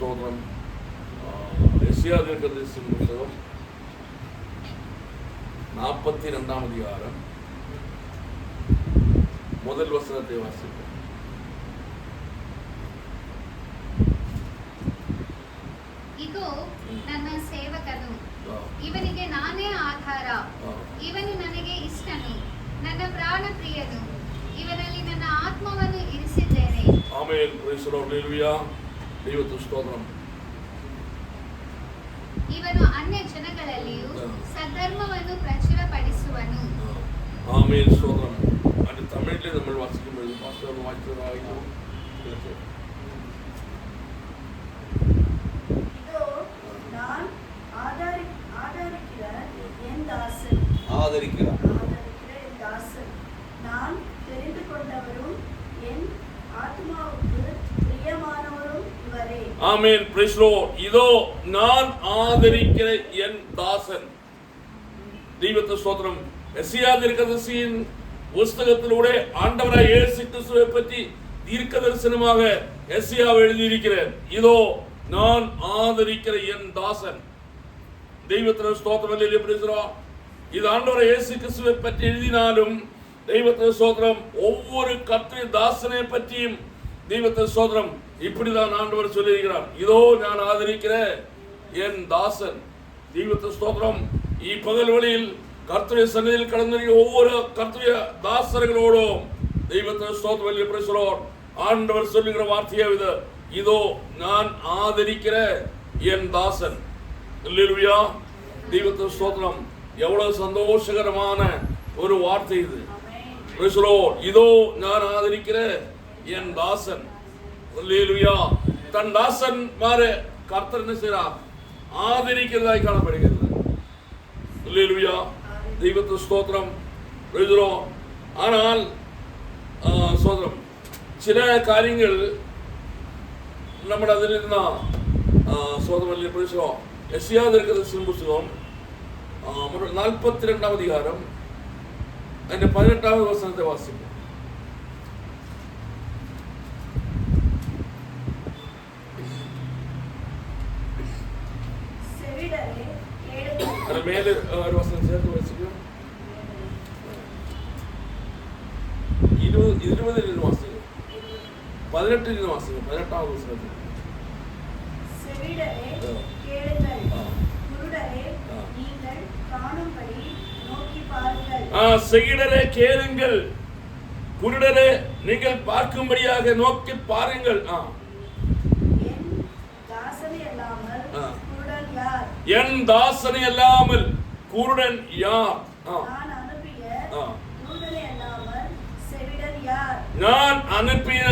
ஸ்தோத்திரம். எஸ்ஐயா தீர்க்கதரிசியின் புத்தகம் 42ஆம் அதிகாரம் முதல் வசனத்தை வாசிப்போம். ಇಗೋ ನನ್ನ ಸೇವಕನು, ಇವನಿಗೆ ನಾನೇ ಆಧಾರ, ಇವನು ನನಗೆ ಇಷ್ಟನು, ನನ್ನ ಪ್ರಾಣ ಪ್ರಿಯನು, ಇವನಲ್ಲಿ ನನ್ನ ಆತ್ಮವನ್ನು ಇರಿಸಿದ್ದೇನೆ. ಆಮೆನ್. Praise the Lord. ಹಲ್ಲೆಲೂಯಾ. ದೇವರ ಸ್ತೋತ್ರಂ. ಇವನು ಅನ್ಯ ಜನಗಳಲ್ಲಿಯೂ ಸದ್ಧರ್ಮವನ್ನು ಪ್ರಚುರಪಡಿಸುವನು. ஆமென். ஸ்தோத்திரம். அந்த தமிழிலே நம்ம வாசிக்கும் பொழுது பாஸ்டர் வாசிக்கிறதாயிரோ ஆதரிக்கிறார். நான் தெரிந்து கொண்டவரும் என் ஆத்மாவுக்கு பிரியமானவரும் இவரே. ஆமென். Praise the lord. இதோ நான் ஆதரிக்கிற என் தாசன். தெய்வத்தின் ஸ்தோத்திரம். எஸ்ஐயா தீர்க்கதரிசியின் புத்தகத்திலூടെ ஆண்டவராய் இயேசு கிறிஸ்துவை பற்றி தீர்க்க தரிசனமாக எஸ்ஐயா எழுதியிருக்கிறார். இதோ நான் ஆதரிக்கிற என் தாசன். தெய்வத்தின் ஸ்தோத்திரம். Price the Lord. இது ஆண்டவராய் இயேசு கிறிஸ்துவை பற்றி எழுதினாலும் தெய்வத்தின் ஸ்தோத்திரம் ஒவ்வொரு கர்த்தருடைய தாசனை பற்றியும் தெய்வத்தின் ஸ்தோத்திரம் இப்படிதான் ஆண்டவர் சொல்லியிருக்கிறார். இதோ நான் ஆதரிக்கிற என் தாசன். தெய்வத்தின் ஸ்தோத்திரம். இப்பகல் வழியில் கர்த்தருடைய சந்நிதியில் கடந்த ஒவ்வொரு கர்த்தருடைய தாசர்களோடும் தெய்வத்தின் ஸ்தோத்திரம் பிரைஸ் தி லார்ட் ஆண்டவர் சொல்லுகிற வார்த்தையாவது இதோ நான் ஆதரிக்கிற என் தாசன். அல்லேலூயா. தெய்வத்தின் ஸ்தோத்திரம். எவ்வளவு சந்தோஷகரமான ஒரு வார்த்தை இது. Price the lord. இதோ நான் ஆதரிக்கிற என் தாசன். அல்லேலூயா. தன் தாசன் மாறு கர்த்தர் என்ன செய்றார்? ஆதரிக்கிறதாய் காணப்படுகிறது. அல்லேலூயா. தெய்வத்தின் ஸ்தோத்திரம். Price the Lord. ஆனால் ஸ்தோத்திரம் சில காரியங்கள் நம்ம அதில் இருந்தா ஸ்தோத்திரம் பிரைஸ் தி லார்ட். எஸ்ஐயா தீர்க்கதரிசியின் புத்தகம் 42ஆம் அதிகாரம் அந்த 18வது வசனத்தை வாசிப்போம். மேலே ஒரு வசனம் சேர்த்து வாசிக்கும். 20 வாசிக்கும். 18 வாசிக்கும். 18வது வசனத்தை. செவிடரே கேளுங்கள், குருடரே நீங்கள் காணும்படி நோக்கி பாருங்கள். செவிடரே கேளுங்கள், குருடரே நீங்கள் பார்க்கும்படியாக நோக்கி பாருங்கள். என் தாசனை அல்லாமல் குருடன் யார்? என் தாசனை அல்லாமல் குருடன் யார்? நான் அனுப்பிய தூதனை அல்லாமல் செவிடன் யார்? நான் அனுப்பிய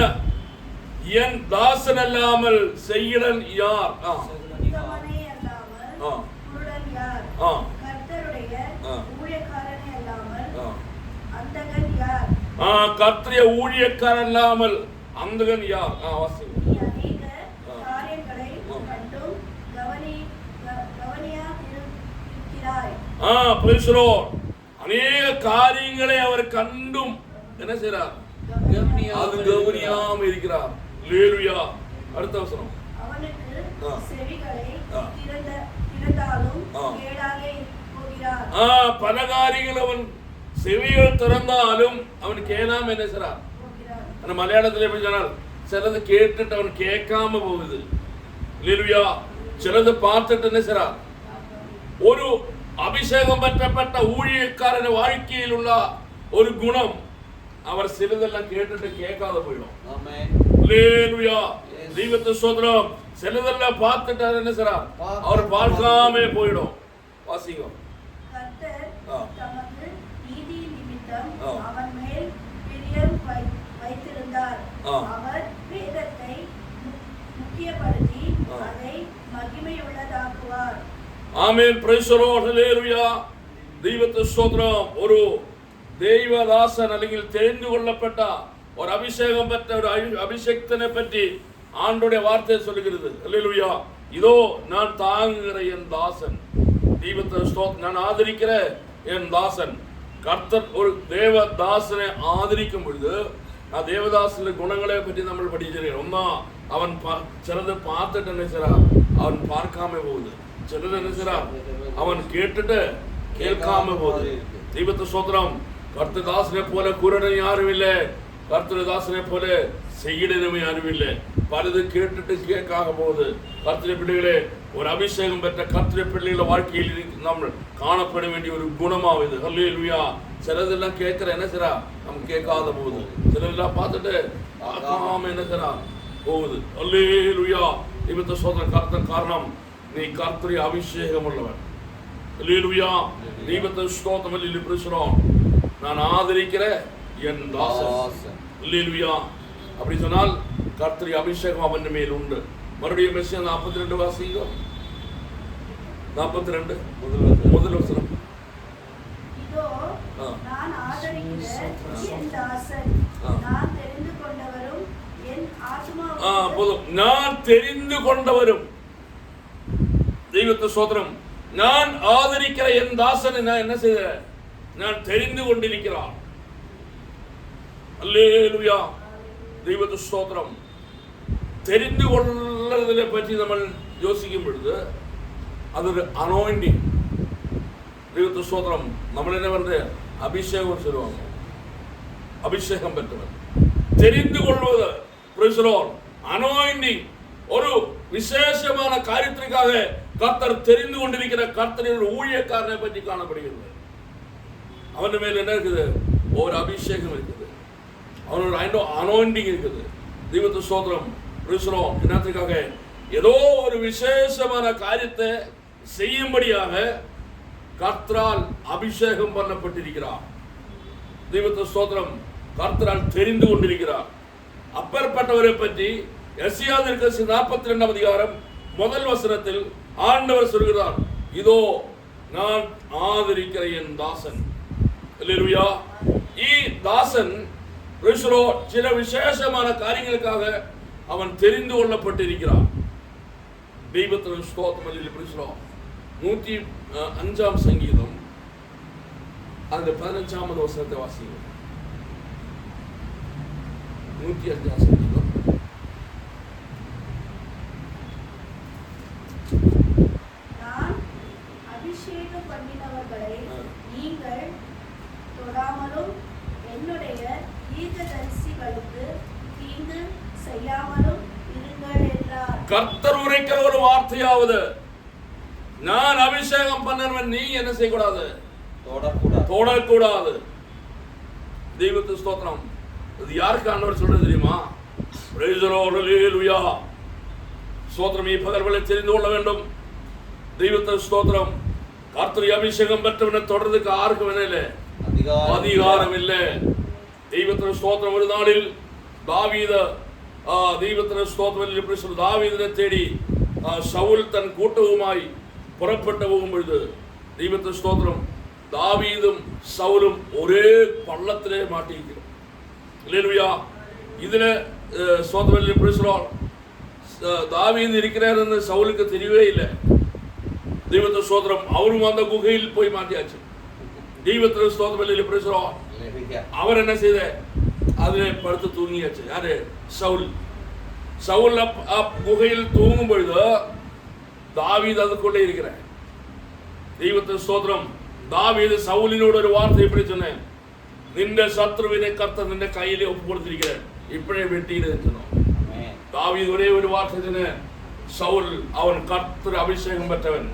என் தாசன் அல்லாமல் செவிடன் யார்? உத்தமனே அல்லாமல் குருடன் யார்? கர்த்தருடைய ஊழியக்காரனே அல்லாமல் அந்தகன் யார்? கர்த்தருடைய ஊழியக்காரன் அல்லாமல் அந்தகன் யார்? வாசிங்க. நீ அநேக காரியங்களை கண்டும் கவனியா இருக்கிறாய். Price the Lord. அநேக காரியங்களை அவர் கண்டும் என்ன செய்றார்? கவனியாம இருக்கிறார். அல்லேலூயா. அடுத்த வசனம். அவனுக்கு செவிகளை திறந்தாலும் கேடாக போகிறார். பல காரியங்கள் அவன் செவிகள் திறந்தாலும் அவன் கேளாம என்ன செய்றார்? அந்த மலையாளத்தில் எப்படி சொன்னால் சிலது கேட்டுட்டு அவன் கேட்காம போகுது. அல்லேலூயா. சிலது பார்த்துட்டு என்ன செய்றார்? ஒரு அபிஷேகம் பெற்றப்பட்ட ஊழியக்காரன் வாழ்க்கையில் உள்ள ஒரு குணம் அவர் சிலதெல்லாம் கேட்டுட்டு கேட்காத போயிடும். அல்லேலூயா. தெய்வத்தின் ஸ்தோத்திரம். சிலதெல்லாம் பார்த்துட்டு என்ன செய்றார்? அவர் பார்க்காம போயிடும். வாசிங்க. கர்த்தர் தமது நீதியின் நிமித்தம் அவன் மேல் பிரியம் வைத்திருந்தார். அவர் வேதத்தை முக்கியப்படுத்தி அதை மகிமையுள்ளதாக்குவார். ஆமென். Praise the lord. ஹல்லேலூயா. தெய்வத்தின் ஸ்தோத்திரம். ஒரு தெய்வதாசன் അല്ലെങ്കിൽ தெரிந்து கொள்ளப்பட்ட ஒரு அபிஷேகம் பெற்ற ஒரு அபிஷேகத்தினை பற்றி ஆண்டவருடைய வார்த்தை சொல்லுகிறது. அல்லேலூயா. இதோ நான் தாங்குகிற என் தாசன். தெய்வத்தின் ஸ்தோத்திரம். நான் ஆதரிக்கிற என் தாசன். கர்த்தர் ஒரு தேவதாசனை ஆதரிக்கும் பொழுது தேவதாசன குணங்களை பற்றி നമ്മൾ പഠിച്ചിരിക്കണം. ഒന്നാ அவன் சிலது பார்த்துட்டு என்ன செய்றா, அவன் பார்க்காம போகுது. சிலது என்ன செய்றா, அவன் கேட்டுட்டு கேட்காம போகுது. தெய்வத்து ஸ்தோத்திரம். கர்த்ததாசனை போல குருடன் யாரும் இல்லை, கர்த்ததாசனை போல செய்யணுமே யாரும் இல்லை. பலது கேட்டுட்டு கேட்காக போகுது. கர்த்தருடைய பிள்ளைகளே, ஒரு அபிஷேகம் பெற்ற கர்த்தருடைய பிள்ளைகள வாழ்க்கையில் நம்ம காணப்பட வேண்டிய ஒரு குணமாகுது. ஹல்லேலூயா. சிலதெல்லாம் கேட்கிற என்ன செய்றா, நம்ம கேட்காத போகுது. சிலதெல்லாம் பார்த்துட்டு பார்க்காம என்ன செய்றா போகுது. ஹல்லேலூயா. தெய்வத்து ஸ்தோத்திரம். கர்த்தர் காரணம், நீ கர்த்தருடைய அபிஷேகம் உள்ளவன். ஹல்லேலூயா. தெய்வத்து ஸ்தோத்திரம். சொல்றோம், நான் ஆதரிக்கிற என் தாசன். ஹல்லேலூயா. அப்படி சொன்னால் கர்த்தருடைய அபிஷேகம் அவன் மேல் உண்டு. மறுபடியும் மெசேஜ் 42 வாசிங்க. 42 முதல் வசனம். இதோ நான் ஆதரிக்கிற என் தாசன், நான் தெரிந்து கொண்டவரும் என் ஆத்துமாவுக்கு போதும். நான் தெரிந்து கொண்டவரும். தெய்வத்து ஸ்தோத்திரம். நான் ஆதரிக்கிற என் தாசனை நான் என்ன செய்த, நான் தெரிந்து கொண்டிருக்கிறான். அல்லேலூயா. தெய்வத்து ஸ்தோத்திரம். தெரிந்து கொள்வதை பற்றி நம்ம யோசிக்கும் பொழுது அது ஒரு அனாயிண்டிங். தெய்வத்து ஸ்தோத்திரம். நம்ம என்ன வந்து அபிஷேகம் சொல்லுவாங்க, அபிஷேகம் பெற்றவர். தெரிந்து கொள்வது அனாயிண்டிங். ஒரு விசேஷமான காரியத்திற்காக கர்த்தர் தெரிந்து கொண்டிருக்கிற கர்த்தரின் ஊழியக்காரனை பற்றி காணப்படுகிறது. அவன் மேல் என்ன இருக்குது, ஒரு அபிஷேகம் இருக்குது, அவனோட அனாயிண்டிங் இருக்குது. தெய்வத்து ஸ்தோத்திரம். என்னத்துக்காக, ஏதோ ஒரு விசேஷமான காரியத்தை செய்யும்படியாக கர்த்தரால் அபிஷேகம் பண்ணப்பட்டிருக்கிறார். தெய்வத்து ஸ்தோத்திரம். கர்த்தரால் தெரிந்து கொண்டிருக்கிறார். அப்பேற்பட்டவரை பற்றி எசேக்கியா தீர்க்கதரிசி 42 அதிகாரம் முதல் வசனத்தில் ஆண்டவர் சொல்கிறார், இதோ நான் ஆதரிக்கிற என் தாசன். அல்லேலூயா. தாசன் சில விசேஷமான காரியங்களுக்காக அவன் தெரிந்து கொள்ளப்பட்டிருக்கிறான். தெய்வத்தின் ஸ்தோத்திரம். 105 சங்கீதம் அந்த 15வது வசனத்தை வாசிங்க. 105 சங்கீதம். நான் அபிஷேகம் பண்ணினவர்களை நீங்கள் தொடாமலும் என்னுடைய தீர்க்கதரிசிகளுக்கு தீங்கு செய்யாமலும் இருங்கள் என்றார். கர்த்தர் உரைக்கிற ஒரு வார்த்தையாவது, நான் அபிஷேகம் பண்ணவன், நீ என்ன செய்யக்கூடாது, தொடக்கூடாது. தெய்வத்து ஸ்தோத்திரம். இது யாருக்கு ஆண்டவர் சொல்றது தெரியுமா? Praise the lord. ஹல்லேலூயா. ஸ்தோத்திரம். பகல்களை தெரிந்து கொள்ள வேண்டும். தெய்வத்து ஸ்தோத்திரம். கர்த்தருடைய அபிஷேகம் பெற்றவனை தொடர்றதுக்கு யாருக்கு வேணால அதிகாரம் இல்லை. தெய்வத்தின் ஸ்தோத்திரம். ஒரு நாளில் தாவீத தெய்வத்தின் ஸ்தோத்திரம் தாவீதனை தேடி சவுல் தன் கூட்டவுமாய் புறப்பட்டு போகும் பொழுது தெய்வத்தின் ஸ்தோத்திரம், தாவீதும் சவுலும் ஒரே பள்ளத்திலே மாட்டியிருக்கிறோம். இல்லையா? இதுல ஸ்தோத்திரம் தாவீது இருக்கிறார் என்று சவுலுக்கு தெரியவே இல்லை. தெய்வத்தின் ஸ்தோத்திரம். அவரும் அந்த குகையில் போய் மாட்டியாச்சு. தெய்வத்தின் ஸ்தோத்திரம். அவர் என்ன செய்த, அதிலே படுத்து தூங்கியாச்சு. யாரு? சவுல். சவுல் குகையில் தூங்கும் பொழுது தாவீது அதுக்குள்ளே இருக்கிறார். தெய்வத்தின் ஸ்தோத்திரம். தாவீது சவுலினோட ஒரு வார்த்தை எப்படி சொன்னேன், நின்ற சத்ருவினை கர்த்தர் நின்ற கையிலே ஒப்பு கொடுத்திருக்கிறார், இப்படியே வெட்டிடுன்னு சொன்னோம். தாவீது ஒரே ஒரு வார்த்தை சொன்ன, சவுல் அவன் கர்த்தர் அபிஷேகம் பெற்றவன்,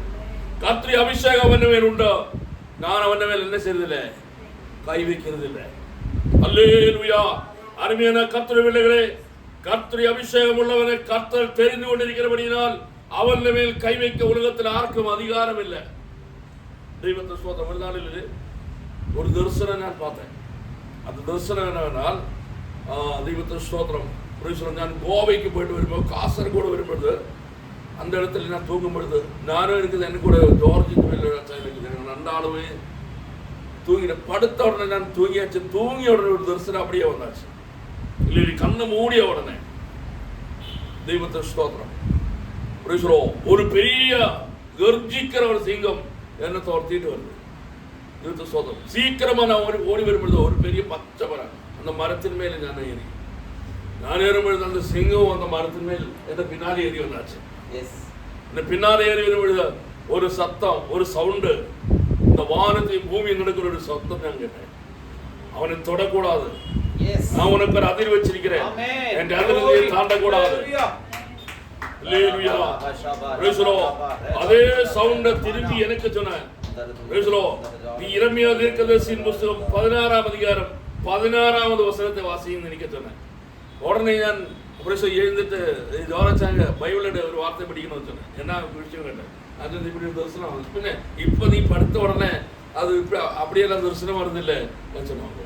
கர்த்தர் அபிஷேகம் அவன் மேல் உண்டோ, நான் அவன் மேல் என்ன செய்யறதில்லை, கை வைக்கிறது இல்லை. அல்லேலூயா. அருமையான கர்த்தருடைய பிள்ளைகளே, கர்த்தருடைய அபிஷேகம் உள்ளவனை கர்த்தர் தெரிந்து கொண்டிருக்கிறபடியினால் அவன் மேல் கை வைக்க உலகத்தில் யாருக்கும் அதிகாரம் இல்லை. தெய்வத்தை ஸ்தோத்திரம். ஒரு நாளில் ஒரு தரிசனம் நான் பார்த்தேன். அந்த தரிசனம் என்னவென்றால், தெய்வத்தை ஸ்தோத்திரம், நான் கோவைக்கு போயிட்டு வரும்போது, காசர்கோடு வரும்பொழுது, அந்த இடத்துல நான் தூங்கும் பொழுது, நானும் இருக்குது, எனக்கு கூட ஜார்ஜ் இருக்குது, நண்டாலுமே தூங்கின படுத்த உடனே நான் தூங்கியாச்சு. தூங்கிய உடனே ஒரு தரிசனம் அப்படியே வந்தாச்சு. இல்லை, கண்ணை மூடிய உடனே தெய்வத்தை ஸ்தோத்திரம், ஒரு பெரிய கர்ஜிக்கிற ஒரு சிங்கம் என்ன தோர்த்திட்டு வருது. தெய்வத்தை ஸ்தோத்திரம். சீக்கிரமா நான் ஓடி வரும்பொழுது ஒரு பெரிய பச்சை மரம், அந்த மரத்தின் மேல நான் ஏறி நான் ஏறும்பொழுது அந்த சிங்கம் அந்த மரத்தின் மேல் என்ற பின்னாலே ஏறி வந்தாச்சு. இந்த பின்னாலே ஏறி வரும்பொழுது ஒரு சத்தம், ஒரு சவுண்டு, இந்த வானத்தையும் பூமியும் நடக்கிற ஒரு சத்தம் நான் கேட்டேன். அவனை தொடக்கூடாது, நான் உனக்கு ஒரு அதிர் வச்சிருக்கிறேன், என் அதிர்ச்சியை தாண்டக்கூடாது. அதே சவுண்ட திரும்பி எனக்கு சொன்ன, நீ எரேமியா தீர்க்கதரிசியின் புத்தகம் 16ஆம் அதிகாரம் 16வது வசனத்தை வாசின்னு நினைக்க சொன்னேன். உடனே நான் எழுந்துட்டு ஜோராச்சாங்க பைபிளோட ஒரு வார்த்தை படிக்கணும்னு சொன்னேன். என்ன விஷயம் கேட்டேன். அது இப்படி தரிசனம் பின்ன இப்ப நீ படுத்த உடனே அது இப்ப அப்படியெல்லாம் தரிசனம் வருது இல்லை சொன்னாங்க.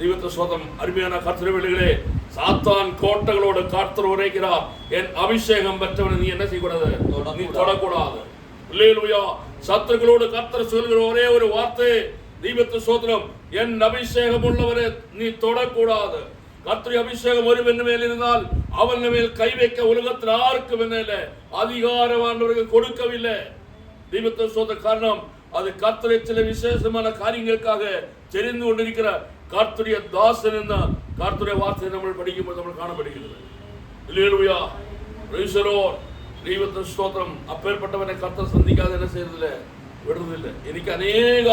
தெய்வத்தை சோதம். அருமையான கர்த்தருடைய பிள்ளைகளே, சாத்தான் கோட்டைகளோடு கர்த்தர் உரைக்கிறார், என் அபிஷேகம் பெற்றவனை நீ என்ன செய்யக்கூடாது, நீ தொடக்கூடாது. அல்லேலூயா. சத்துருக்களோடு கர்த்தர் சொல்கிற ஒரே ஒரு வார்த்தை, தெய்வத்தை சோதனம், என் அபிஷேகம் உள்ளவரை நீ தொடக்கூடாது. கர்த்தருடைய அபிஷேகம் ஒருவன் மேல் இருந்தால் அவன் மேல் கை வைக்க உலகத்தில் யாருக்கு மேல அதிகாரமானவர்கள் கொடுக்கவில்லை. தெய்வத்தை சோத காரணம் அது கர்த்தரை சில விசேஷமான காரியங்களுக்காக தெரிந்து கொண்டிருக்கிற கர்த்தருடைய தாசன் என்ன கர்த்தருடைய வார்த்தை நம்ம படிக்கும்போது நம்ம காணப்படுகிறது. அல்லேலூயா. Praise the lord. தெய்வத்தை ஸ்தோத்திரம். அப்பேற்பட்டவனை கர்த்தர் சந்திக்காத என்ன செய்யறதில்லை, விடுறதில்லை. எனக்கு அநேக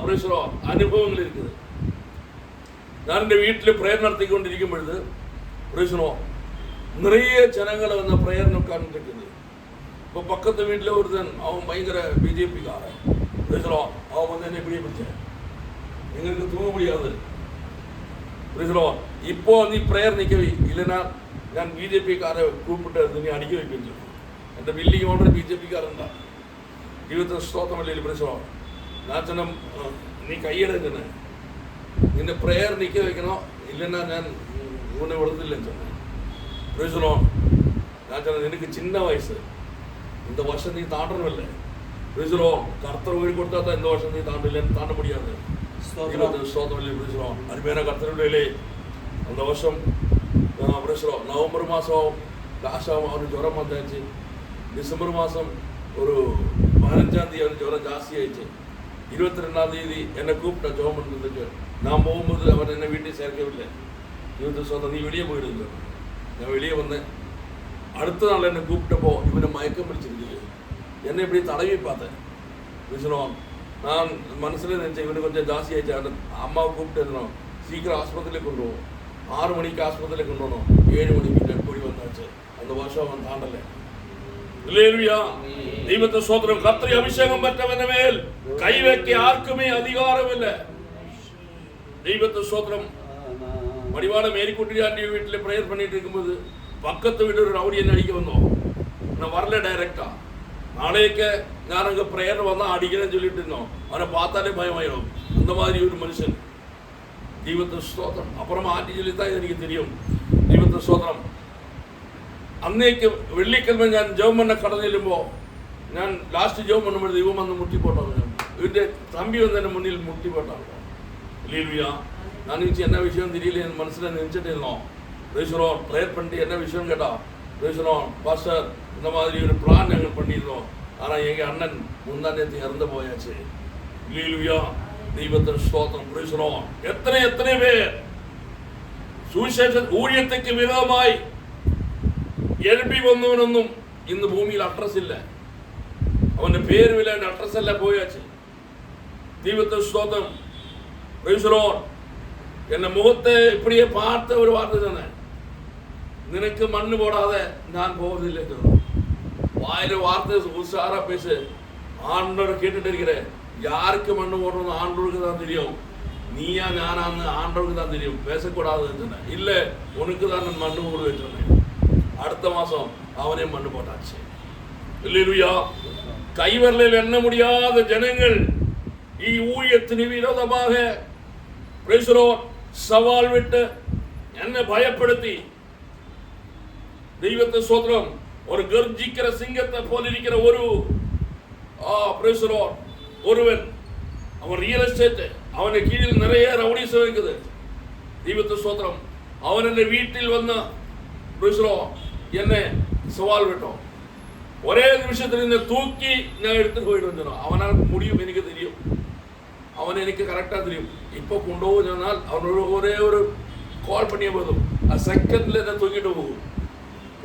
பிரைஸ் தி லார்ட் அனுபவங்கள் இருக்குது. நான் இந்த வீட்டில் பிரேயர் நடத்தி கொண்டிருக்கும் பொழுது பிரைஸ் தி லார்ட் நிறைய ஜனங்களை வந்து பிரேயர் உட்கார்ந்து இருக்குது. இப்போ பக்கத்து வீட்டில் ஒருத்தன், அவன் பயங்கர பிஜேபிக்காரன். Price the lord. அவன் வந்து என்ன இப்படியே பிடிச்சேன், எங்களுக்கு தூங்க முடியாது. Price the Lord. இப்போ நீ பிரேயர் நிற்கவி, இல்லைன்னா நான் பிஜேபிக்கார கூப்பிட்டு நீ அடிக்க வைப்பேன்னு சொல்லி. அந்த பில்டிங் ஓனர் பிஜேபிக்காரன் தான். இருபத்தி ஸ்தோத்திரம் இல்லை. Price the Lord. நான் சொன்ன, நீ கையெடுங்கன்னு, இந்த பிரேயர் நிற்க வைக்கணும், இல்லைன்னா நான் உன்னை விடுறதில்லைன்னு சொன்னேன். Price the Lord. நான் சொன்னேன், எனக்கு சின்ன வயசு, இந்த வருஷம் நீ தாண்டணும் இல்லை. Price the Lord. கர்த்தர் உயிர் கொடுத்தா தான் இந்த வருஷம் நீ தாண்டலைன்னு தாண்ட முடியாது. அருமையான கர்த்தருடைய அந்த வருஷம் நவம்பர் மாதம் லாஸ்டாக அவனுக்கு ஜுரம் வந்தாச்சு. டிசம்பர் மாதம் ஒரு 15ஆம் தேதி அவனுக்கு ஜுரம் ஜாஸ்தி ஆயிடுச்சு. 22ஆம் தேதி என்னை கூப்பிட்ட ஜோம் பண்ணுறதுக்கு. நான் போகும்போது அவன் என்னை வீட்டையும் சேர்க்கவில்லை. நீ வெளியே போயிடுங்க. நான் வெளியே வந்தேன். அடுத்த நாள் என்னை கூப்பிட்டப்போ இவனை மயக்கம் பிடிச்சிருக்குது. என்னை இப்படி தடவி பார்த்தேன். விசுவான் நான் மனசில் நினச்சேன், இவனுக்கு கொஞ்சம் ஜாஸ்தி ஆயிடுச்சு. அம்மாவை கூப்பிட்டு இருந்தோம், சீக்கிரம் ஆஸ்பத்திரியில் கொண்டு போவோம். 6 மணிக்கு ஆஸ்பத்திரியில் கொண்டு வந்தோம். 7 மணிக்கு நெற்பொடி வந்தாச்சு. அந்த வருஷம் அவன் தாண்டலை. அல்லேலூயா. தெய்வத்தை சோதரம். கர்த்தருடைய அபிஷேகம் பெற்றவன் மேல் கை வைக்க யாருக்குமே அதிகாரம் இல்லை. தெய்வத்தை சோதரம். மடிவாள மேரிக்குட்டியாண்டி வீட்டில் பிரேயர் பண்ணிட்டு இருக்கும்போது பக்கத்து வீட்டு ஒரு ரவுடி என்ன அடிக்க வந்தோம். நான் வரல டைரக்டா. நாளைக்கு நான் அங்கே பிரேயர் வந்தால் அடிக்கிறேன்னு சொல்லிட்டு இருந்தோம். அவனை பார்த்தாலே பயம் ஆயிடும். அந்த மாதிரி ஒரு மனுஷன். தெய்வத்தை ஸ்தோத்திரம். அப்புறமா ஆண்டி சொல்லித்தான் இது எனக்கு தெரியும். தெய்வத்தை ஸ்தோத்திரம். அன்னைக்கு வெள்ளிக்கிழமை ഞാൻ ജപം பண்ண കടന്നില്ലുമ്പോൾ ഞാൻ ലാസ്റ്റ് ജപം பண்ணும்போது ഇവൻ വന്ന് മുട്ടി പോട്ടാണ്. ഇവൻ്റെ തമ്പി വന്ന് എൻ്റെ മുന്നിൽ മുട്ടി പോട്ടാണ്. இல்லையா? நான் நினச்சி என்ன விஷயம் தெரியல, என் மனசில் நினச்சிட்டு இருந்தோம். பேசுகிறோம் ப்ரேயர் பண்ணிட்டு என்ன விஷயம் கேட்டால் பேசுகிறோம், பாஸ்டர் இந்த மாதிரி ஒரு பிளான் நாங்கள் பண்ணியிருந்தோம், ஆனால் எங்கள் அண்ணன் முந்தா நேற்று இறந்து போயாச்சு. இல்லையா? தெய்வத்தின் ஸ்தோத்திரம். பேசுகிறோம். எத்தனை பேர் சுவிசேஷ ஊழியத்துக்கு விரோதமாய் எழுப்பி വന്നവനൊന്നും ഇന്ന് ഭൂമിയിൽ അഡ്രസ് ഇല്ല. അവന്റെ പേര് വില അഡ്രസ് എല്ലാം പോയാச்சு. ദൈവത്തെ സ്തോത്രം. Praise the Lord. എന്നെ മുഖത്തെ இப்படியே பார்த்த ஒரு வார்த்தை சொன்னேன், നിനക്ക് മണ്ണ് போடாതെ ഞാൻ போவதில்லை. வாயில வார்த்தை உஷாரா பேசு. ஆண்டவர் கேட்டுட்டு இருக்கிறேன். யாருக்கு மண்ணு போடுறது ஆண்டவருக்கு தான் தெரியும். நீயா ஞானான்னு ஆண்டவருக்கு தான் தெரியும். பேசக்கூடாதுன்னு சொன்னேன். இல்லை உனக்கு தான் நான் மண்ணு போடுவேன் சொன்னேன். அடுத்த மாசம் அவனே மண்ணு போட்டாச்சு. இல்லையா? கைவரலில் எண்ண முடியாத ஜனங்கள் ஊழியத்தின் விரோதமாக சவால் விட்டு என்னை பயப்படுத்தி தெய்வத்தை சோத்திரம் ஒரு கர்ஜிக்கிற சிங்கத்தை போல இருக்கிற ஒருவன், அவன் ரியல் எஸ்டேட், அவனை கீழே நிறைய ரவுடிஸ் இருக்குது. தெய்வத்தை சோத்திரம். அவன் என் வீட்டில் வந்த என்னை சவால் விட்டோம். ஒரே நிமிஷத்துல தூக்கி நான் எடுத்துட்டு போயிட்டு அவனால் முடியும், எனக்கு தெரியும். அவன் எனக்கு கரெக்டா தெரியும். இப்போ கொண்டு போனால் அவனோட ஒரே ஒரு கால் பண்ணிய போதும் செகண்ட்ல என்ன தூக்கிட்டு போகும்.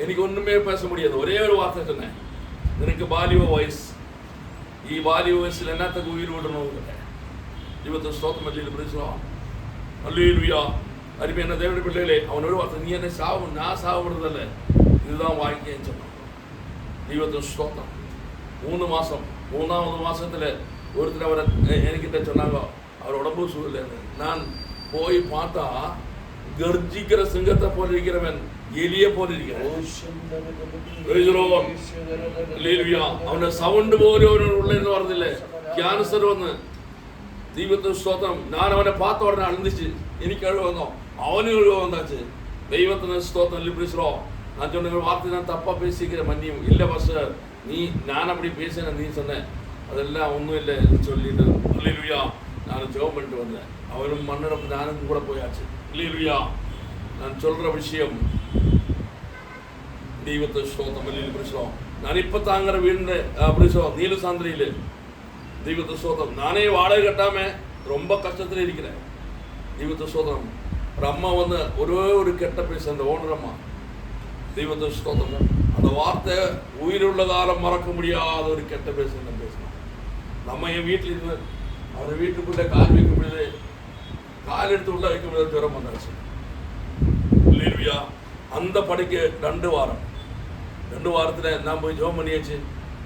எனக்கு ஒண்ணுமே பேச முடியாது. ஒரே ஒரு வார்த்தை சொன்னேன், எனக்கு ಬಾಲ್ಯ வயசு, ಈ ಬಾಲ್ಯ ವಯಸ್ಸಿல் என்னத்துக்கு உயிர் விடணும். ஜீவத்தை ஸ்தோத்திரம் பேசுவோம். அல்லேலூயா. அருமையான தேவனுடைய பிள்ளைகளே, அவனோட வார்த்தை, நீ என்ன சாவு, நான் சாவுறதில்ல, இதுதான் வாழ்க்கைன்னு சொன்னான். ஜீவத்தை ஸ்தோத்திரம். 3 மாசம், 3வது மாசத்துல ஒருத்தர் அவரை என்கிட்ட சொன்னாங்க, அவர் உடம்பு சூழ்நிலை. நான் போய் பார்த்தா கர்ஜிக்கிற சிங்கத்தை போல இருக்கிறவன் எலிய போல இருக்கிறான். அவன சவுண்ட் போல உள்ள இருந்து வரதில்ல. கேன்சர் வந்து ദൈവത്തെ സ്തോത്രം. ഞാൻ അവനെ பார்த்த உடனே அழுந்துச்சு. എനിക്ക് அழுவ வந்தோம், அவனும் அழுவ வந்தாச்சு. தெய்வத்தின ஸ்தோத்திரம். லிப்ரிஸ்ரோ, நான் சொன்ன வார்த்தை நான் தப்பா பேசிக்கிறேன், மன்னியும். இல்லை பாஸ்டர், நான் அப்படி பேசினேன், நீ சொன்னேன், அதெல்லாம் ஒன்றும் இல்லை சொல்லிட்டு அல்லேலூயா. நான் ஜெபம் பண்ணிட்டு வந்தேன். அவரும் மன்னரப்பு நானும் கூட போயாச்சு. அல்லேலூயா. நான் சொல்ற விஷயம் தெய்வத்தை ஸ்தோத்திரம். லிப்ரிஸ்ரோ, நான் இப்ப தாங்கிற வீடு லிப்ரிஸ்ரோ நீலசாந்திரியில தெய்வத்தை ஸ்தோத்திரம். நானே வாடகை கட்டாம ரொம்ப கஷ்டத்துல இருக்கிறேன். தெய்வத்தை ஸ்தோத்திரம். ஒரு அம்மா வந்து ஒரு கெட்ட பேச, அந்த ஓனர் அம்மா. தெய்வத்தை ஸ்தோத்திரம். அந்த வார்த்தை உயிருள்ள காலம் மறக்க முடியாத ஒரு கெட்ட பேசணும். நம்ம என் வீட்டில் இருந்து அவர் வீட்டுக்குள்ள கால் வைக்க முடியாது, கால் எடுத்து உள்ள வைக்க முடியாது, ஜுரம் வந்தாச்சு. இல்லையா? அந்த படைக்கு 2 வாரம், 2 வாரத்துல நான் போய் ஜெபம் பண்ணியாச்சு.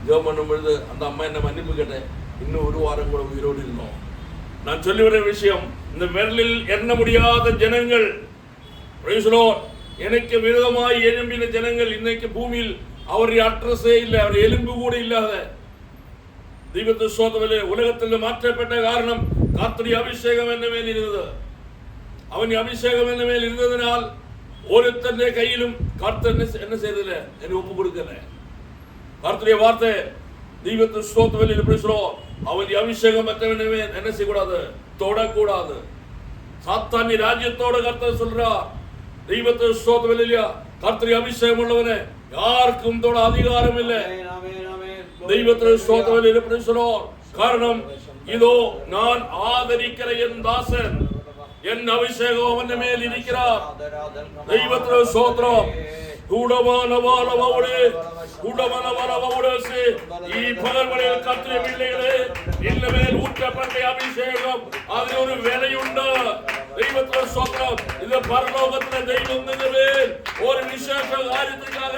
ஜெபம் பண்ணும் பொழுது அந்த அம்மா என்ன மன்னிப்பு கேட்டேன். இன்னும் 1 வாரம் கூட உயிரோடு இருந்தோம். நான் சொல்லி வர விஷயம், இந்த விரலில் எண்ண முடியாத ஜனங்கள், எனக்கு விரோதமாய் எழும்பின ஜனங்கள் இன்னைக்கு பூமியில் அவருடைய அட்ரஸே இல்லை, அவர் எலும்பு கூட இல்லாத தெய்வத்தை ஸ்தோத்திரத்திலே உலகத்தில் மாற்றப்பட்ட காரணம் கர்த்தருடைய அபிஷேகம் என்ன மேல் இருந்தது. அவன் அபிஷேகம் என்ன மேல் இருந்ததனால் ஒருத்தருடைய கையிலும் கர்த்தர் என்ன செய்ததில்லை, என்னை ஒப்பு கொடுக்கல. கர்த்தருடைய வார்த்தை தெய்வத்தை ஸ்தோத்திரத்தில் எப்படி சொல்றோம், அவன் அபிஷேகம் மற்றவனவே என்ன செய்யக்கூடாது, தொடக்கூடாது. சாத்தானி ராஜ்யத்தோட கர்த்தர் சொல்றார். தெய்வத்தை ஸ்தோத்திரம் இல்லையா? கர்த்தருடைய அபிஷேகம் உள்ளவனே யாருக்கும் தொட அதிகாரம் இல்லை. தெய்வத்தை ஸ்தோத்திரம் எப்படி சொல்றோம், காரணம் இதோ நான் ஆதரிக்கிற என் தாசன், என் அபிஷேகம் அவன் மேல் இருக்கிறார். தெய்வத்தை ஸ்தோத்திரம். ഈ പകൽവെളിയിൽ കർത്തൃ പിള്ളകളെ ഇന്നമേൽ ഊറ്റപ്പെട്ട അഭിഷേകം അതിന് ഒരു വിലയുണ്ട്. ദൈവത്തിന്റെ സ്വന്തം ഇത് പരലോകത്തിലെ ദൈവം നിന്നമേൽ ഒരു വിശേഷ കാര്യത്തിനാக